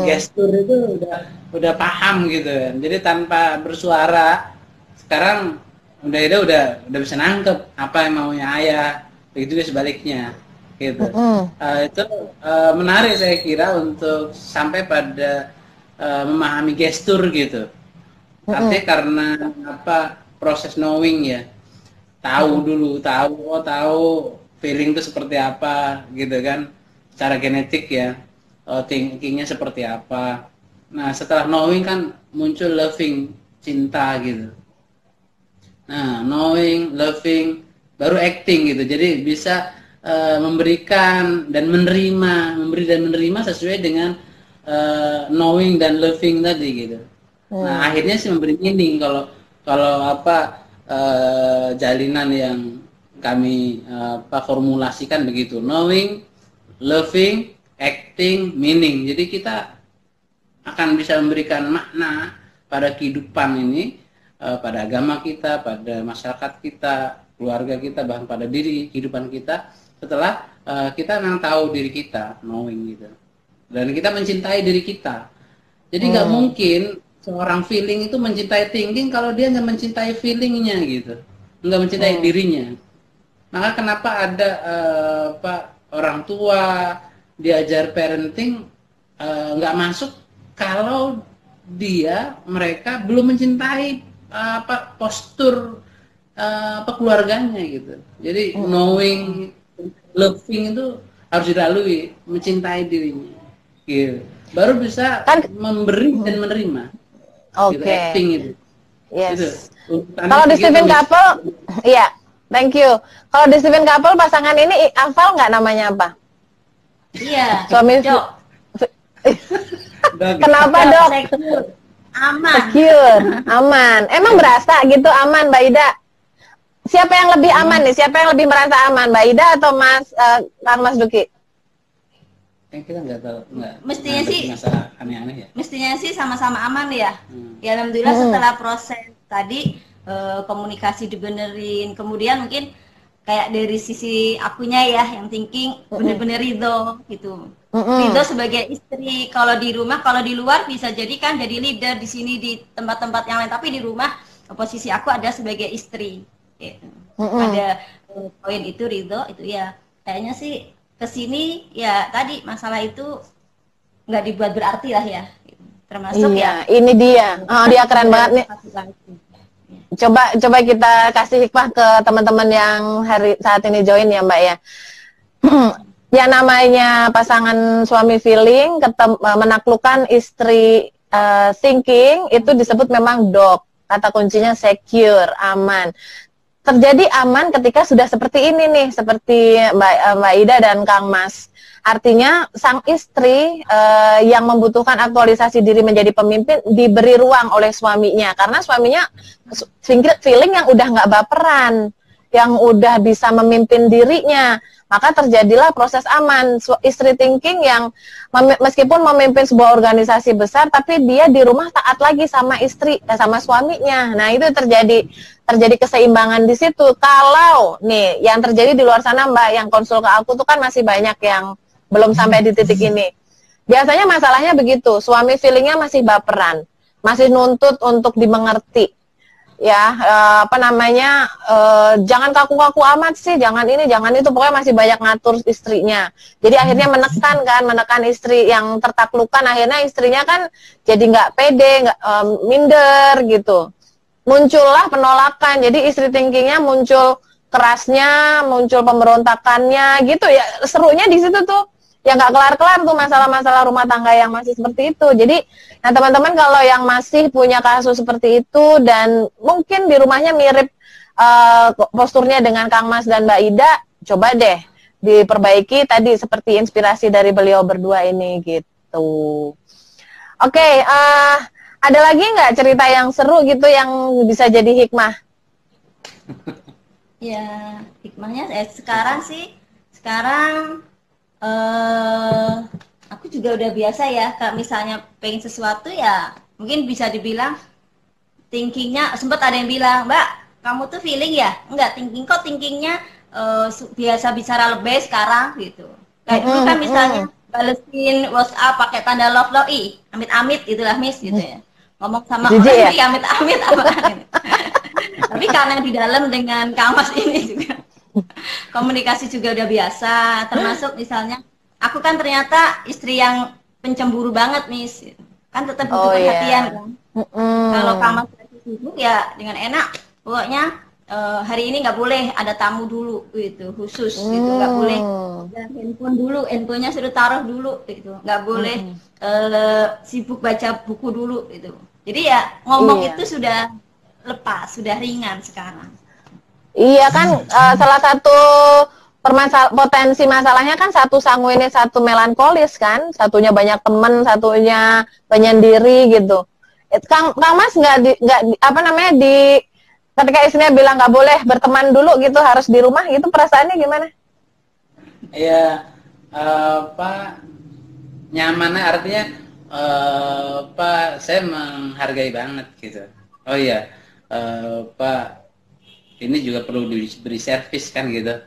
Gestur itu udah paham gitu kan. Jadi tanpa bersuara sekarang Bunda Ida udah bisa nangkep apa yang maunya ayah, begitu juga sebaliknya gitu. Itu menarik saya kira untuk sampai pada memahami gestur gitu. Artinya karena apa, proses knowing ya, tahu dulu, tahu feeling itu seperti apa gitu kan, secara genetik ya, thinkingnya seperti apa. Nah setelah knowing kan muncul loving, cinta gitu. Nah knowing, loving, baru acting gitu. Jadi bisa memberikan dan menerima, memberi dan menerima sesuai dengan knowing dan loving tadi gitu. Nah akhirnya sih memberi meaning kalau apa jalinan yang kami formulasikan begitu, knowing, loving, acting, meaning. Jadi kita akan bisa memberikan makna pada kehidupan ini, pada agama kita, pada masyarakat kita, keluarga kita, bahkan pada diri kehidupan kita setelah kita memang tahu diri kita, knowing gitu. Dan kita mencintai diri kita. Jadi nggak mungkin seorang feeling itu mencintai thinking kalau dia nggak mencintai feelingnya gitu, nggak mencintai dirinya. Maka kenapa ada orang tua diajar parenting nggak masuk kalau mereka belum mencintai postur keluarganya gitu. Jadi knowing, loving itu harus dilalui, mencintai dirinya gitu. Baru bisa memberi dan menerima. Oke. Gitu, acting itu. Yes. Gitu. Kalau di Steven Couple, iya, thank you. Kalau di Steven Couple pasangan ini hafal nggak namanya apa? Iya. Suami. Dok. Kenapa dok? Aman. Secure, aman. Emang berasa gitu aman, Mbak Ida? Siapa yang lebih aman nih? Siapa yang lebih merasa aman, Mbak Ida atau Kang Mas Duki? Kan kita nggak tahu, nggak Mestinya ngadepin sih masalah aneh-aneh ya. Mestinya sih sama-sama aman ya. Hmm. Ya alhamdulillah setelah proses tadi komunikasi dibenerin, kemudian mungkin kayak dari sisi akunya ya yang thinking bener-bener ridho gitu. Ridho sebagai istri, kalau di rumah, kalau di luar bisa jadi kan jadi leader di sini di tempat-tempat yang lain, tapi di rumah posisi aku ada sebagai istri. Gitu. Ada poin itu ridho itu ya. Kayaknya sih kesini ya tadi masalah itu nggak dibuat berarti lah ya, termasuk Iya, ya ini dia. Oh, dia keren banget nih. Coba kita kasih hikmah ke teman-teman yang saat ini join ya Mbak ya. Ya namanya pasangan suami feeling menaklukkan istri thinking itu disebut memang dog. Kata kuncinya secure, aman. Terjadi aman ketika sudah seperti ini nih, seperti Mbak Ida dan Kang Mas. Artinya sang istri yang membutuhkan aktualisasi diri menjadi pemimpin diberi ruang oleh suaminya, karena suaminya feeling yang udah nggak baperan, yang udah bisa memimpin dirinya, maka terjadilah proses aman. Istri thinking yang meskipun memimpin sebuah organisasi besar, tapi dia di rumah taat lagi sama istri, sama suaminya. Nah itu terjadi keseimbangan di situ. Kalau nih yang terjadi di luar sana Mbak, yang konsul ke aku tuh kan masih banyak yang belum sampai di titik ini. Biasanya masalahnya begitu, suami feelingnya masih baperan, masih nuntut untuk dimengerti. Ya, jangan kaku-kaku amat sih, jangan ini, jangan itu, pokoknya masih banyak ngatur istrinya. Jadi akhirnya menekan istri yang tertaklukkan, akhirnya istrinya kan jadi nggak pede, minder gitu. Muncullah penolakan, jadi istri thinkingnya muncul kerasnya, muncul pemberontakannya gitu ya. Serunya di situ tuh, ya nggak kelar-kelar tuh masalah-masalah rumah tangga yang masih seperti itu. Jadi, nah teman-teman kalau yang masih punya kasus seperti itu dan mungkin di rumahnya mirip posturnya dengan Kang Mas dan Mbak Ida, coba deh diperbaiki tadi seperti inspirasi dari beliau berdua ini gitu. Oke, ada lagi nggak cerita yang seru gitu yang bisa jadi hikmah? ya hikmahnya sekarang aku juga udah biasa ya, kalau misalnya pengen sesuatu ya mungkin bisa dibilang thinkingnya, sempat ada yang bilang, Mbak kamu tuh feeling ya, enggak thinkingnya biasa bicara lebih sekarang gitu. Kayak dulu kan misalnya balesin WhatsApp pakai tanda love amit-amit itulah Miss gitu ya, ngomong sama orang ya amit-amit apa tapi karena di dalam dengan Kang Mas ini juga komunikasi juga udah biasa, termasuk misalnya aku kan ternyata istri yang pencemburu banget Miss, kan tetap butuh perhatian kan. Kalau Kang Mas lagi sibuk ya dengan enak, pokoknya hari ini nggak boleh ada tamu dulu gitu, khusus gitu, nggak boleh handphone dulu, handphonenya sudah taruh dulu gitu, nggak boleh sibuk baca buku dulu gitu. Jadi ya ngomong itu sudah lepas, sudah ringan sekarang. Iya kan, salah satu potensi masalahnya kan satu sanguinis, satu melankolis kan, satunya banyak teman, satunya penyendiri gitu. Kang Mas ketika istrinya bilang nggak boleh berteman dulu gitu, harus di rumah gitu, perasaannya gimana? Iya, nyamannya artinya saya menghargai banget gitu. Oh iya, Pak, ini juga perlu diberi servis kan gitu.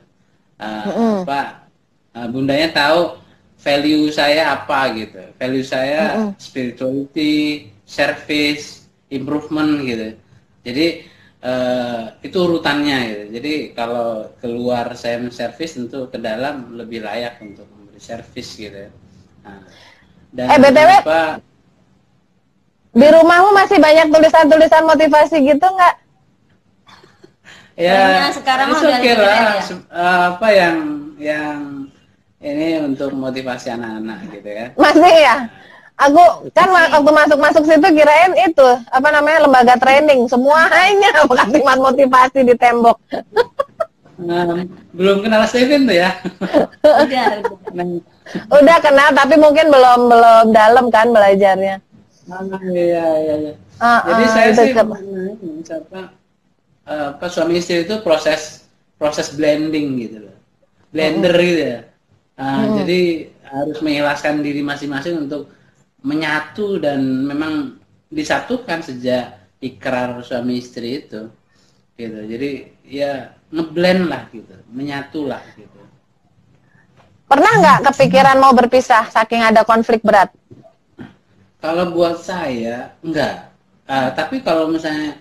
Bundanya tahu value saya apa gitu. Value saya spirituality, service, improvement gitu. Jadi itu urutannya gitu. Jadi kalau keluar saya menservis, tentu ke dalam lebih layak untuk memberi servis gitu. Dan BTW, di rumahmu masih banyak tulisan-tulisan motivasi gitu nggak? Ya, sekarang udah yang ini untuk motivasi anak-anak gitu ya. Masih ya? Aku kan waktu masuk situ kirain itu lembaga training, semuanya kalimat motivasi di tembok. Belum kenal Steven tuh ya? Udah kenal tapi mungkin belum dalam kan belajarnya. Iya. Jadi saya sih suami istri itu proses blending gitu loh, blender gitu ya. Jadi harus mengikhlaskan diri masing-masing untuk menyatu dan memang disatukan sejak ikrar suami istri itu gitu. Jadi ya ngeblend lah gitu, menyatu lah gitu. Pernah nggak kepikiran mau berpisah saking ada konflik berat? Kalau buat saya enggak. Tapi kalau misalnya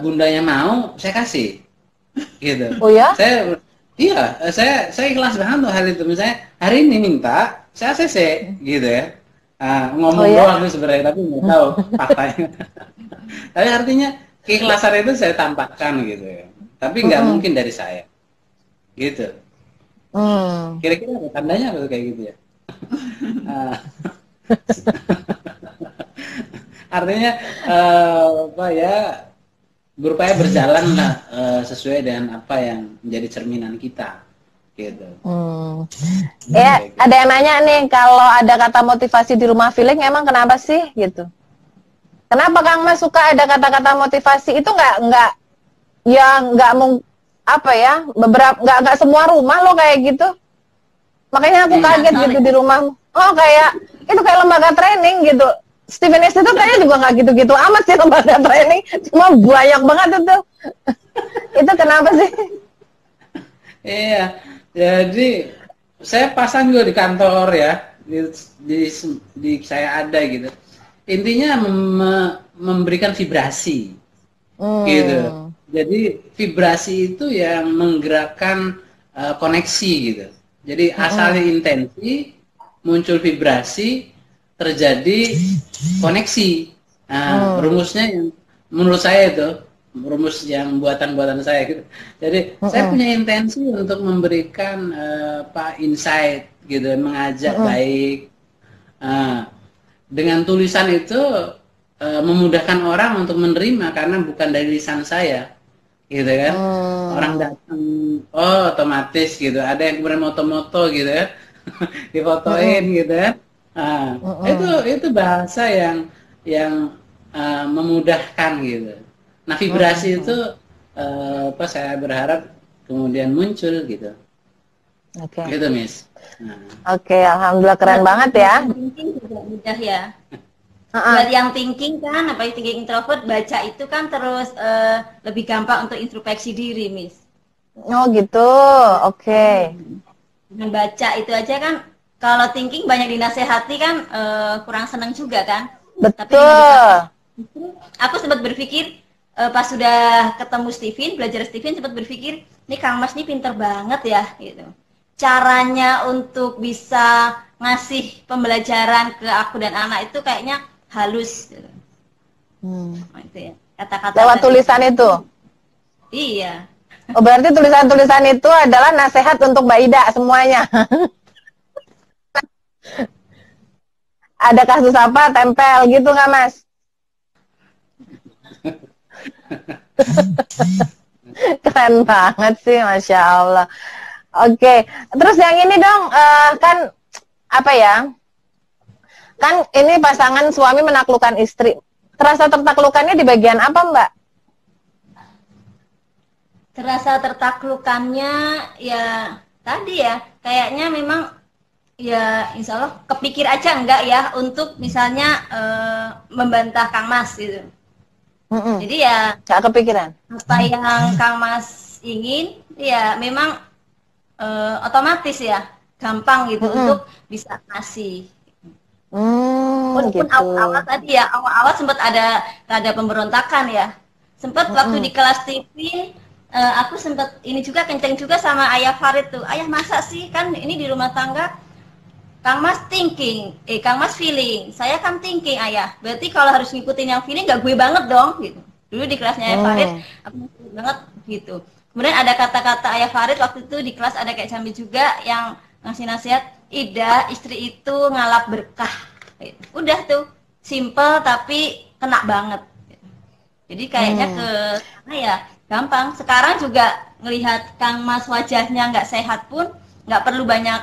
bundanya mau, saya kasih gitu. Oh ya? Saya ikhlas banget tuh hal itu. Misalnya hari ini minta, saya ACC gitu ya. Ngomong doang tuh sebenarnya, tapi nggak tahu faktanya. Tapi artinya keikhlasan itu saya tampakkan gitu ya. Tapi nggak mungkin dari saya, gitu. Kira-kira apa tandanya apa tuh kayak gitu ya? Artinya apa ya? Berupaya berjalan lah sesuai dengan apa yang menjadi cerminan kita, gitu. Ya, ada yang nanya nih, kalau ada kata motivasi di rumah feeling, emang kenapa sih gitu? Kenapa Kang Mas suka ada kata-kata motivasi? Itu nggak apa ya, beberapa nggak semua rumah lo kayak gitu. Makanya aku kaget gitu di rumah. Oh kayak itu kayak lembaga training gitu. Steven S itu kayaknya juga nggak gitu-gitu amat sih lembaga training, cuma banyak banget itu. Itu kenapa sih? Iya, jadi saya pasang juga di kantor ya, di saya ada gitu. Intinya memberikan vibrasi, gitu. Jadi vibrasi itu yang menggerakkan koneksi gitu. Jadi asalnya intensi, muncul vibrasi, terjadi koneksi. Nah, rumusnya yang menurut saya itu rumus yang buatan saya gitu. Jadi saya punya intensi untuk memberikan insight gitu, mengajak baik. Dengan tulisan itu memudahkan orang untuk menerima karena bukan dari lisan saya, gitu kan. Orang datang, otomatis gitu. Ada yang kemudian moto-moto gitu ya, difotoin gitu kan. Itu bahasa yang memudahkan gitu. Nah vibrasi itu saya berharap kemudian muncul gitu. Gitu Miss. Oke, alhamdulillah keren banget ya. Thinking juga mudah ya. Buat yang thinking kan, apalagi thinking introvert, baca itu kan terus lebih gampang untuk introspeksi diri, Miss. Oh gitu, oke. Dengan baca itu aja kan, kalau thinking banyak dinasehati kan kurang senang juga kan. Betul. Aku sempat berpikir pas sudah ketemu Steven, belajar Steven, sempat berpikir, nih Kang Mas nih pinter banget ya gitu. Caranya untuk bisa ngasih pembelajaran ke aku dan anak itu kayaknya halus gitu. Itu ya, kata-kata lewat tulisan itu. Iya. Oh berarti tulisan-tulisan itu adalah nasihat untuk Mbak Ida semuanya. Ada kasus apa tempel gitu nggak Mas? Keren banget sih, Masya Allah. Oke, terus yang ini dong, kan apa ya? Kan ini pasangan suami menaklukkan istri. Terasa tertaklukannya di bagian apa, Mbak? Terasa tertaklukannya ya tadi ya, kayaknya memang ya insya Allah kepikir aja enggak ya untuk misalnya membantah Kang Mas gitu. Jadi ya nggak kepikiran. Apa yang Kang Mas ingin ya memang otomatis ya gampang gitu untuk bisa ngasih. Walaupun Gitu. awal-awal tadi ya awal-awal sempat ada pemberontakan ya. Sempat waktu di kelas TV aku sempat ini juga kenceng juga sama Ayah Farid tuh. Ayah masa sih kan ini di rumah tangga Kang Mas thinking, Kang Mas feeling. Saya kan thinking, Ayah. Berarti kalau harus ngikutin yang feeling gak gue banget dong gitu. Dulu di kelasnya Ayah Farid aku ngikutin banget gitu. Kemudian ada kata-kata Ayah Farid waktu itu di kelas ada kayak Jambi juga yang ngasih nasihat, Ida, istri itu ngalap berkah. Udah tuh, simple tapi kena banget. Jadi kayaknya ke sana ya gampang. Sekarang juga ngelihat Kang Mas wajahnya nggak sehat pun nggak perlu banyak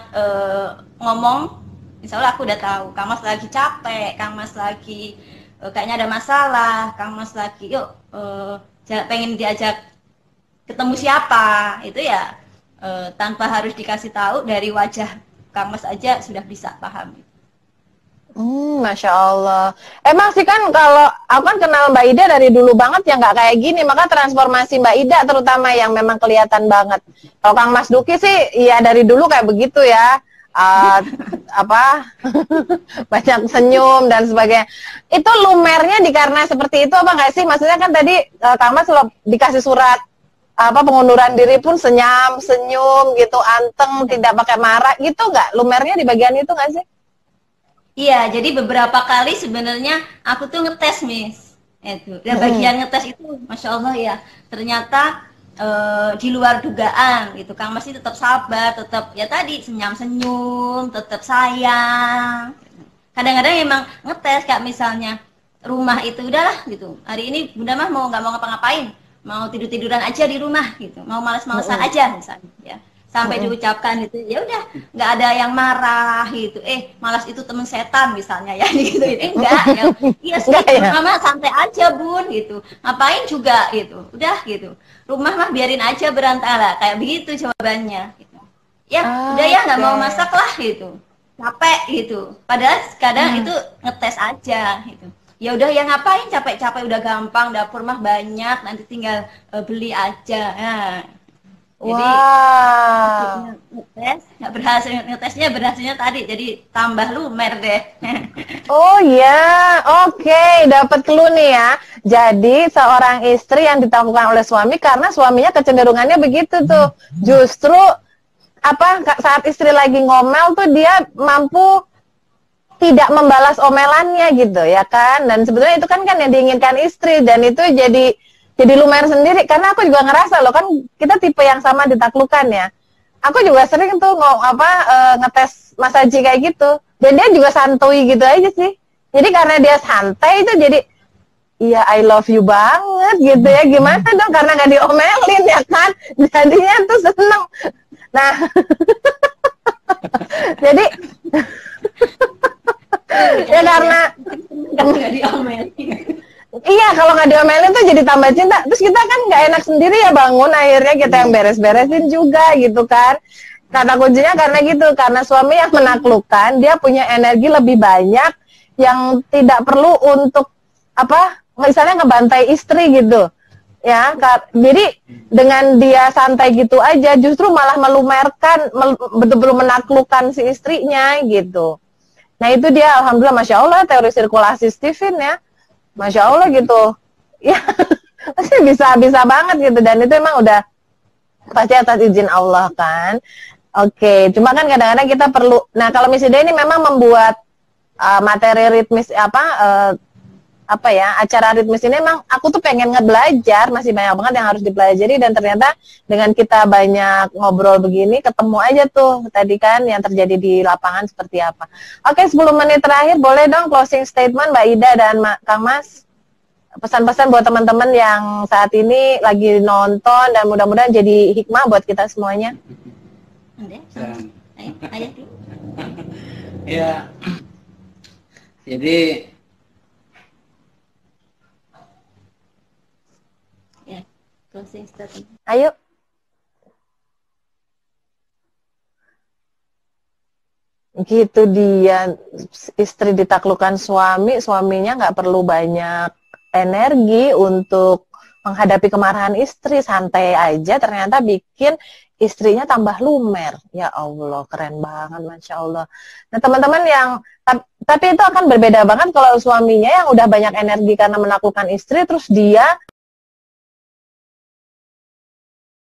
ngomong. Insya Allah aku udah tahu Kang Mas lagi capek, Kang Mas lagi kayaknya ada masalah, Kang Mas lagi yuk pengen diajak ketemu siapa, itu ya tanpa harus dikasih tahu dari wajah Kang Mas aja sudah bisa paham. Masya Allah. Emang sih kan kalau aku kan kenal Mbak Ida dari dulu banget ya nggak kayak gini, maka transformasi Mbak Ida terutama yang memang kelihatan banget. Kalau Kang Mas Duki sih ya dari dulu kayak begitu ya. Apa banyak senyum dan sebagainya. Itu lumernya dikarena seperti itu apa nggak sih? Maksudnya kan tadi Kang Mas dikasih surat apa pengunduran diri pun senyum gitu, anteng, tidak pakai marah gitu nggak? Lumernya di bagian itu nggak sih? Iya, jadi beberapa kali sebenarnya aku tuh ngetes, Miss. Itu. Dan bagian ngetes itu, Masya Allah ya, ternyata di luar dugaan gitu. Kang Mas tetap sabar, tetap ya tadi senyum-senyum, tetap sayang. Kadang-kadang emang ngetes, kayak misalnya rumah itu udahlah gitu. Hari ini Bunda mah mau nggak mau ngapa-ngapain, mau tidur-tiduran aja di rumah gitu, mau males-malesan aja misalnya ya. Sampai diucapkan itu ya udah nggak ada yang marah gitu, malas itu teman setan misalnya ya gitu, enggak ya, iya sih mama santai aja bun gitu, ngapain juga gitu, udah gitu, rumah mah biarin aja berantakan kayak begitu jawabannya gitu. Ya udah ya nggak mau masak lah gitu, capek gitu, padahal kadang itu ngetes aja gitu. Ya udah ya ngapain capek-capek, udah gampang, dapur mah banyak, nanti tinggal beli aja. Nah, jadi ngetes nggak berhasil, ngetesnya berhasilnya tadi jadi tambah lumer deh. Oh ya, oke, dapat clue nih ya. Jadi seorang istri yang ditaklukkan oleh suami karena suaminya kecenderungannya begitu tuh. Justru apa saat istri lagi ngomel tuh dia mampu tidak membalas omelannya gitu ya kan. Dan sebetulnya itu kan yang diinginkan istri, dan itu jadi lumer sendiri, karena aku juga ngerasa loh kan kita tipe yang sama ditaklukkan ya. Aku juga sering tuh ngetes Mas Haji kayak gitu, dan dia juga santuy gitu aja sih. Jadi karena dia santai itu jadi iya I love you banget gitu ya, gimana dong karena nggak diomelin ya kan, jadinya tuh seneng. Nah jadi ya karena nggak diomelin. Iya, kalau nggak diomelin tuh jadi tambah cinta. Terus kita kan nggak enak sendiri ya bangun, akhirnya kita yang beres-beresin juga gitu kan. Kata kuncinya karena gitu, karena suami yang menaklukkan, dia punya energi lebih banyak yang tidak perlu untuk apa, misalnya ngebantai istri gitu. Ya, jadi dengan dia santai gitu aja, justru malah melumerkan, betul-betul menaklukkan si istrinya gitu. Nah itu dia, alhamdulillah, Masya Allah, teori sirkulasi Stephen ya. Masya Allah gitu, ya pasti bisa banget gitu, dan itu emang udah pasti atas izin Allah kan. Oke, cuma kan kadang-kadang kita perlu. Nah kalau Miss Ida ini memang membuat materi ritmis acara ritmis ini, emang aku tuh pengen ngebelajar, masih banyak banget yang harus dipelajari, dan ternyata dengan kita banyak ngobrol begini, ketemu aja tuh tadi kan yang terjadi di lapangan seperti apa. Oke, 10 menit terakhir, boleh dong closing statement Mbak Ida dan Kang Mas, pesan-pesan buat teman-teman yang saat ini lagi nonton, dan mudah-mudahan jadi hikmah buat kita semuanya. Ya, jadi closing statement. Ayo. Gitu dia, istri ditaklukkan suami, suaminya nggak perlu banyak energi untuk menghadapi kemarahan istri, santai aja ternyata bikin istrinya tambah lumer. Ya Allah, keren banget, Masya Allah. Nah teman-teman yang, tapi itu akan berbeda banget kalau suaminya yang udah banyak energi karena menaklukkan istri, terus dia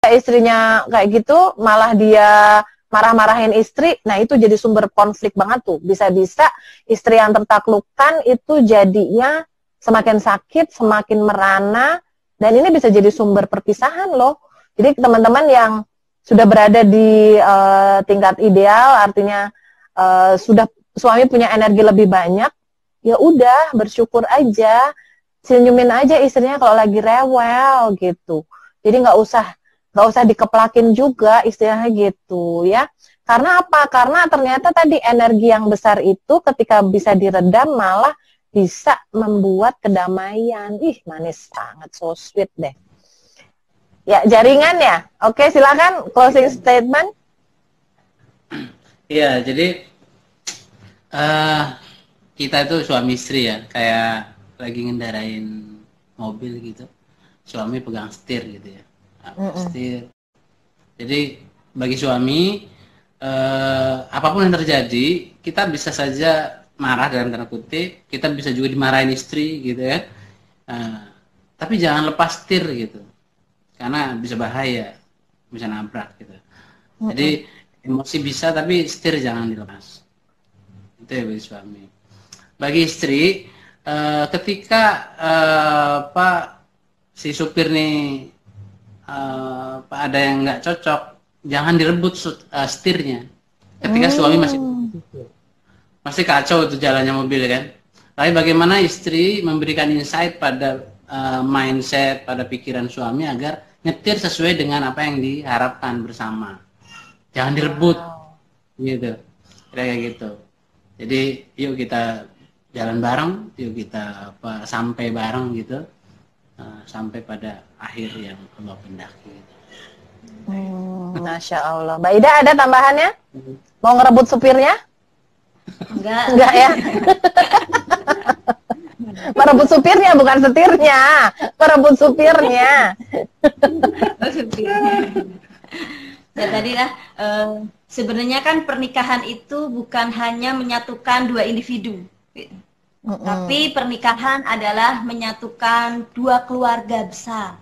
istrinya kayak gitu, malah dia marah-marahin istri. Nah itu jadi sumber konflik banget tuh. Bisa-bisa istri yang tertaklukkan itu jadinya semakin sakit, semakin merana, dan ini bisa jadi sumber perpisahan loh. Jadi teman-teman yang sudah berada di tingkat ideal, artinya sudah suami punya energi lebih banyak, ya udah bersyukur aja, senyumin aja istrinya kalau lagi rewel gitu. Jadi nggak usah dikeplakin juga istilahnya gitu ya. Karena apa? Karena ternyata tadi energi yang besar itu ketika bisa diredam malah bisa membuat kedamaian. Ih, manis banget, so sweet deh. Ya, jaringan ya. Oke, silakan closing statement. Iya, jadi eh kita itu suami istri ya, kayak lagi ngendarain mobil gitu. Suami pegang setir gitu ya. Nah, setir. Jadi bagi suami apapun yang terjadi, kita bisa saja marah dalam tanda kutip, kita bisa juga dimarahin istri gitu ya. Tapi jangan lepas setir gitu. Karena bisa bahaya, bisa nabrak gitu. Jadi emosi bisa tapi setir jangan dilepas. Itu ya bagi suami. Bagi istri, ketika si supir nih ada yang nggak cocok, jangan direbut setirnya. Ketika suami masih kacau itu jalannya mobil kan. Tapi bagaimana istri memberikan insight pada mindset, pada pikiran suami agar nyetir sesuai dengan apa yang diharapkan bersama. Jangan direbut, gitu. Kayak gitu. Jadi yuk kita jalan bareng, yuk kita sampai bareng gitu, sampai pada akhir yang Allah kehendaki. Masya Allah. Mbak Ida ada tambahannya? Mau ngerebut supirnya? Enggak ya? Merebut supirnya bukan setirnya, merebut supirnya. Ya tadi lah, sebenarnya kan pernikahan itu bukan hanya menyatukan dua individu, tapi pernikahan adalah menyatukan dua keluarga besar.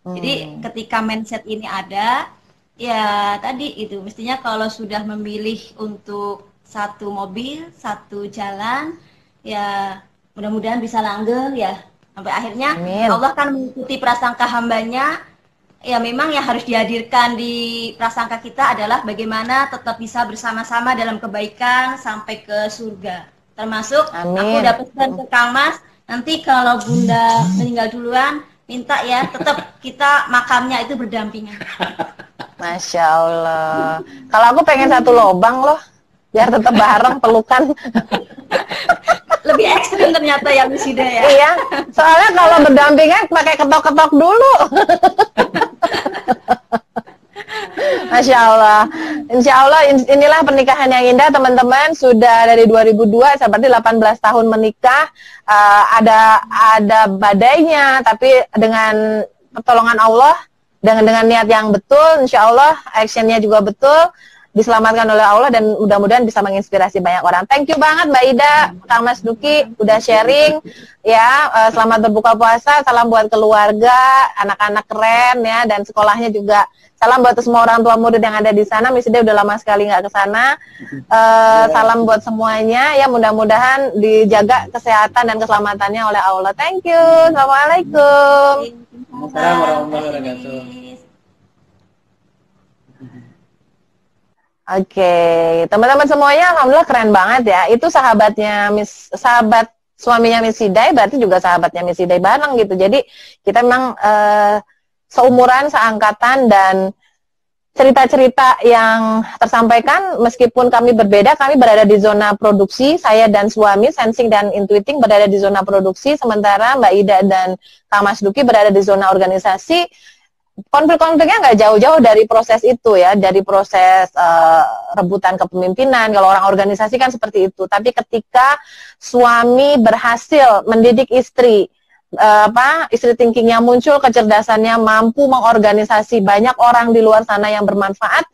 Jadi ketika mindset ini ada, ya tadi itu mestinya kalau sudah memilih untuk satu mobil, satu jalan, ya mudah-mudahan bisa langgeng ya sampai akhirnya. Amin. Allah kan mengikuti prasangka hambanya. Ya memang yang harus dihadirkan di prasangka kita adalah bagaimana tetap bisa bersama-sama dalam kebaikan sampai ke surga. Termasuk aku udah pesan ke Kang Mas, nanti kalau Bunda meninggal duluan, minta ya tetap kita makamnya itu berdampingan. Masya Allah. Kalau aku pengen satu lobang loh, biar tetap bareng pelukan. Lebih ekstrim ternyata ya Misida ya. Iya, soalnya kalau berdampingan pakai ketok-ketok dulu. Masya Allah. Insya Allah inilah pernikahan yang indah teman-teman. Sudah dari 2002, seperti 18 tahun menikah. Ada badainya, tapi dengan pertolongan Allah, dengan niat yang betul, insya Allah actionnya juga betul, diselamatkan oleh Allah dan mudah-mudahan bisa menginspirasi banyak orang. Thank you banget Mbak Ida, Kang Mas Duki udah sharing ya. Selamat berbuka puasa, salam buat keluarga, anak-anak keren ya, dan sekolahnya juga. Salam buat semua orang tua murid yang ada di sana. Miss Ida udah lama sekali nggak ke sana. Salam buat semuanya ya, mudah-mudahan dijaga kesehatan dan keselamatannya oleh Allah. Thank you. Assalamualaikum. Assalamualaikum warahmatullahi wabarakatuh. Oke, teman-teman semuanya, alhamdulillah keren banget ya. Itu sahabat suaminya Miss Hidai, berarti juga sahabatnya Miss Hidai bareng gitu. Jadi kita memang seumuran, seangkatan, dan cerita-cerita yang tersampaikan meskipun kami berbeda, kami berada di zona produksi. Saya dan suami, sensing dan intuiting, berada di zona produksi, sementara Mbak Ida dan Kang Mas Duki berada di zona organisasi. Konflik-konfliknya nggak jauh-jauh dari proses itu ya, dari proses rebutan kepemimpinan. Kalau orang organisasi kan seperti itu. Tapi ketika suami berhasil mendidik istri, istri thinkingnya muncul, kecerdasannya mampu mengorganisasi banyak orang di luar sana yang bermanfaat,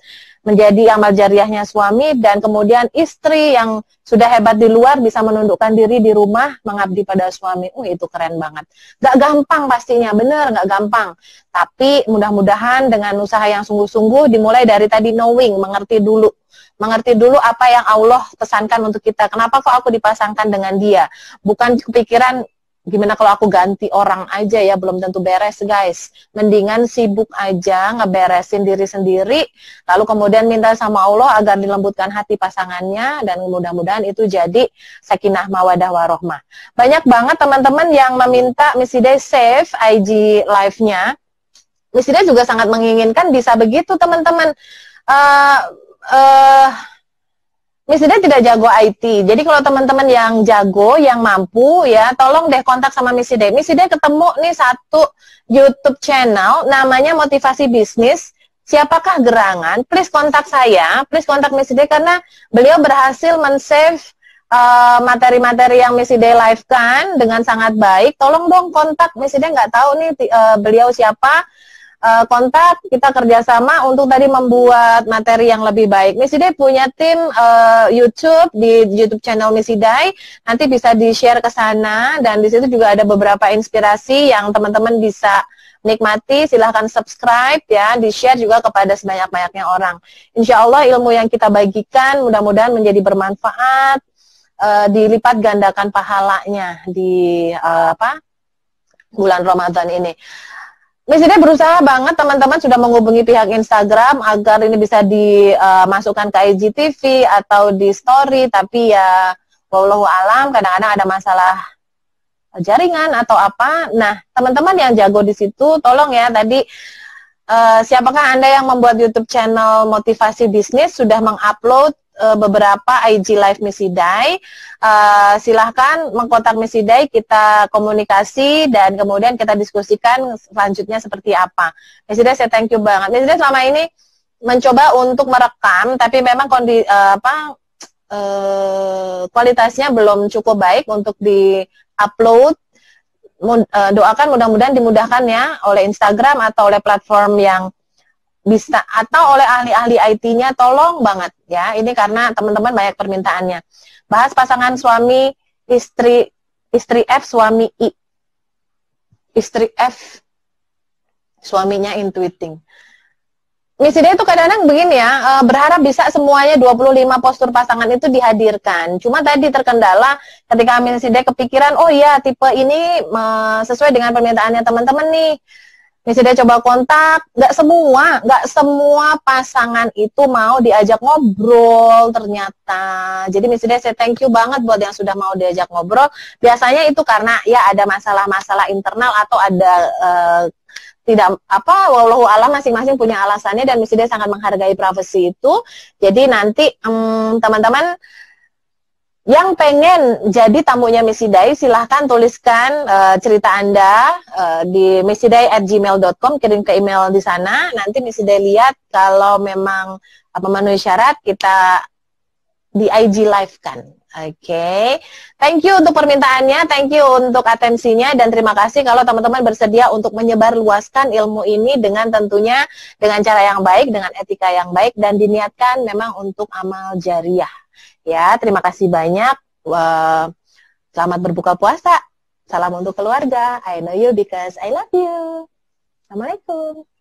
menjadi amal jariahnya suami, dan kemudian istri yang sudah hebat di luar bisa menundukkan diri di rumah mengabdi pada suami. Itu keren banget. Gak gampang pastinya, bener gak gampang. Tapi mudah-mudahan dengan usaha yang sungguh-sungguh, dimulai dari tadi knowing, mengerti dulu apa yang Allah pesankan untuk kita. Kenapa kok aku dipasangkan dengan dia? Bukan kepikiran gimana kalau aku ganti orang aja ya, belum tentu beres guys. Mendingan sibuk aja ngeberesin diri sendiri, lalu kemudian minta sama Allah agar dilembutkan hati pasangannya, dan mudah-mudahan itu jadi sakinah mawadah warohmah. Banyak banget teman-teman yang meminta Miss Hidai save IG live-nya. Miss Hidai juga sangat menginginkan bisa begitu teman-teman. Miss Ida tidak jago IT, jadi kalau teman-teman yang jago, yang mampu ya, tolong deh kontak sama Miss Ida. Miss Ida ketemu nih satu YouTube channel, namanya Motivasi Bisnis. siapakah gerangan, please kontak saya, please kontak Miss Day, karena beliau berhasil men-save materi-materi yang Miss Day live kan dengan sangat baik. Tolong dong kontak Miss Day, nggak tahu nih beliau siapa. Kontak, kita kerjasama untuk tadi membuat materi yang lebih baik. Miss Day punya tim YouTube di YouTube channel Miss Day, nanti bisa di-share ke sana, dan di situ juga ada beberapa inspirasi yang teman-teman bisa nikmati. Silahkan subscribe ya, di-share juga kepada sebanyak-banyaknya orang. Insya Allah ilmu yang kita bagikan mudah-mudahan menjadi bermanfaat, dilipat gandakan pahalanya di bulan Ramadan ini. Miss Day berusaha banget, teman-teman sudah menghubungi pihak Instagram agar ini bisa dimasukkan ke IGTV atau di story, tapi ya wallahu alam kadang-kadang ada masalah jaringan atau apa. Nah, teman-teman yang jago di situ tolong ya, tadi siapakah Anda yang membuat YouTube channel motivasi bisnis sudah mengupload beberapa IG live Miss Day, silahkan mengkontak Miss Day, kita komunikasi dan kemudian kita diskusikan selanjutnya seperti apa. Miss Day, saya thank you banget. Miss Day selama ini mencoba untuk merekam, tapi memang kualitasnya belum cukup baik untuk di-upload. Doakan mudah-mudahan dimudahkan ya oleh Instagram atau oleh platform yang bisa, atau oleh ahli-ahli IT-nya, tolong banget ya. Ini karena teman-teman banyak permintaannya. Bahas pasangan suami istri F suami I. Istri F suaminya intuiting. Miss Day itu kadang-kadang begini ya, berharap bisa semuanya 25 postur pasangan itu dihadirkan. Cuma tadi terkendala ketika Miss Day kepikiran, oh iya tipe ini sesuai dengan permintaannya teman-teman nih. Miss Day coba kontak, nggak semua pasangan itu mau diajak ngobrol ternyata. Jadi Miss Day saya thank you banget buat yang sudah mau diajak ngobrol. Biasanya itu karena ya ada masalah-masalah internal atau ada tidak wallahu alam, masing-masing punya alasannya, dan Miss Day sangat menghargai privasi itu. Jadi nanti teman-teman yang pengen jadi tamunya Miss Day, silahkan tuliskan cerita Anda di missiday@gmail.com, kirim ke email di sana. Nanti Miss Day lihat, kalau memang memenuhi syarat, kita di IG live kan. Oke. Thank you untuk permintaannya, thank you untuk atensinya, dan terima kasih kalau teman-teman bersedia untuk menyebarluaskan ilmu ini dengan tentunya dengan cara yang baik, dengan etika yang baik, dan diniatkan memang untuk amal jariah. Ya, terima kasih banyak. Selamat berbuka puasa. Salam untuk keluarga. I know you because I love you. Assalamualaikum.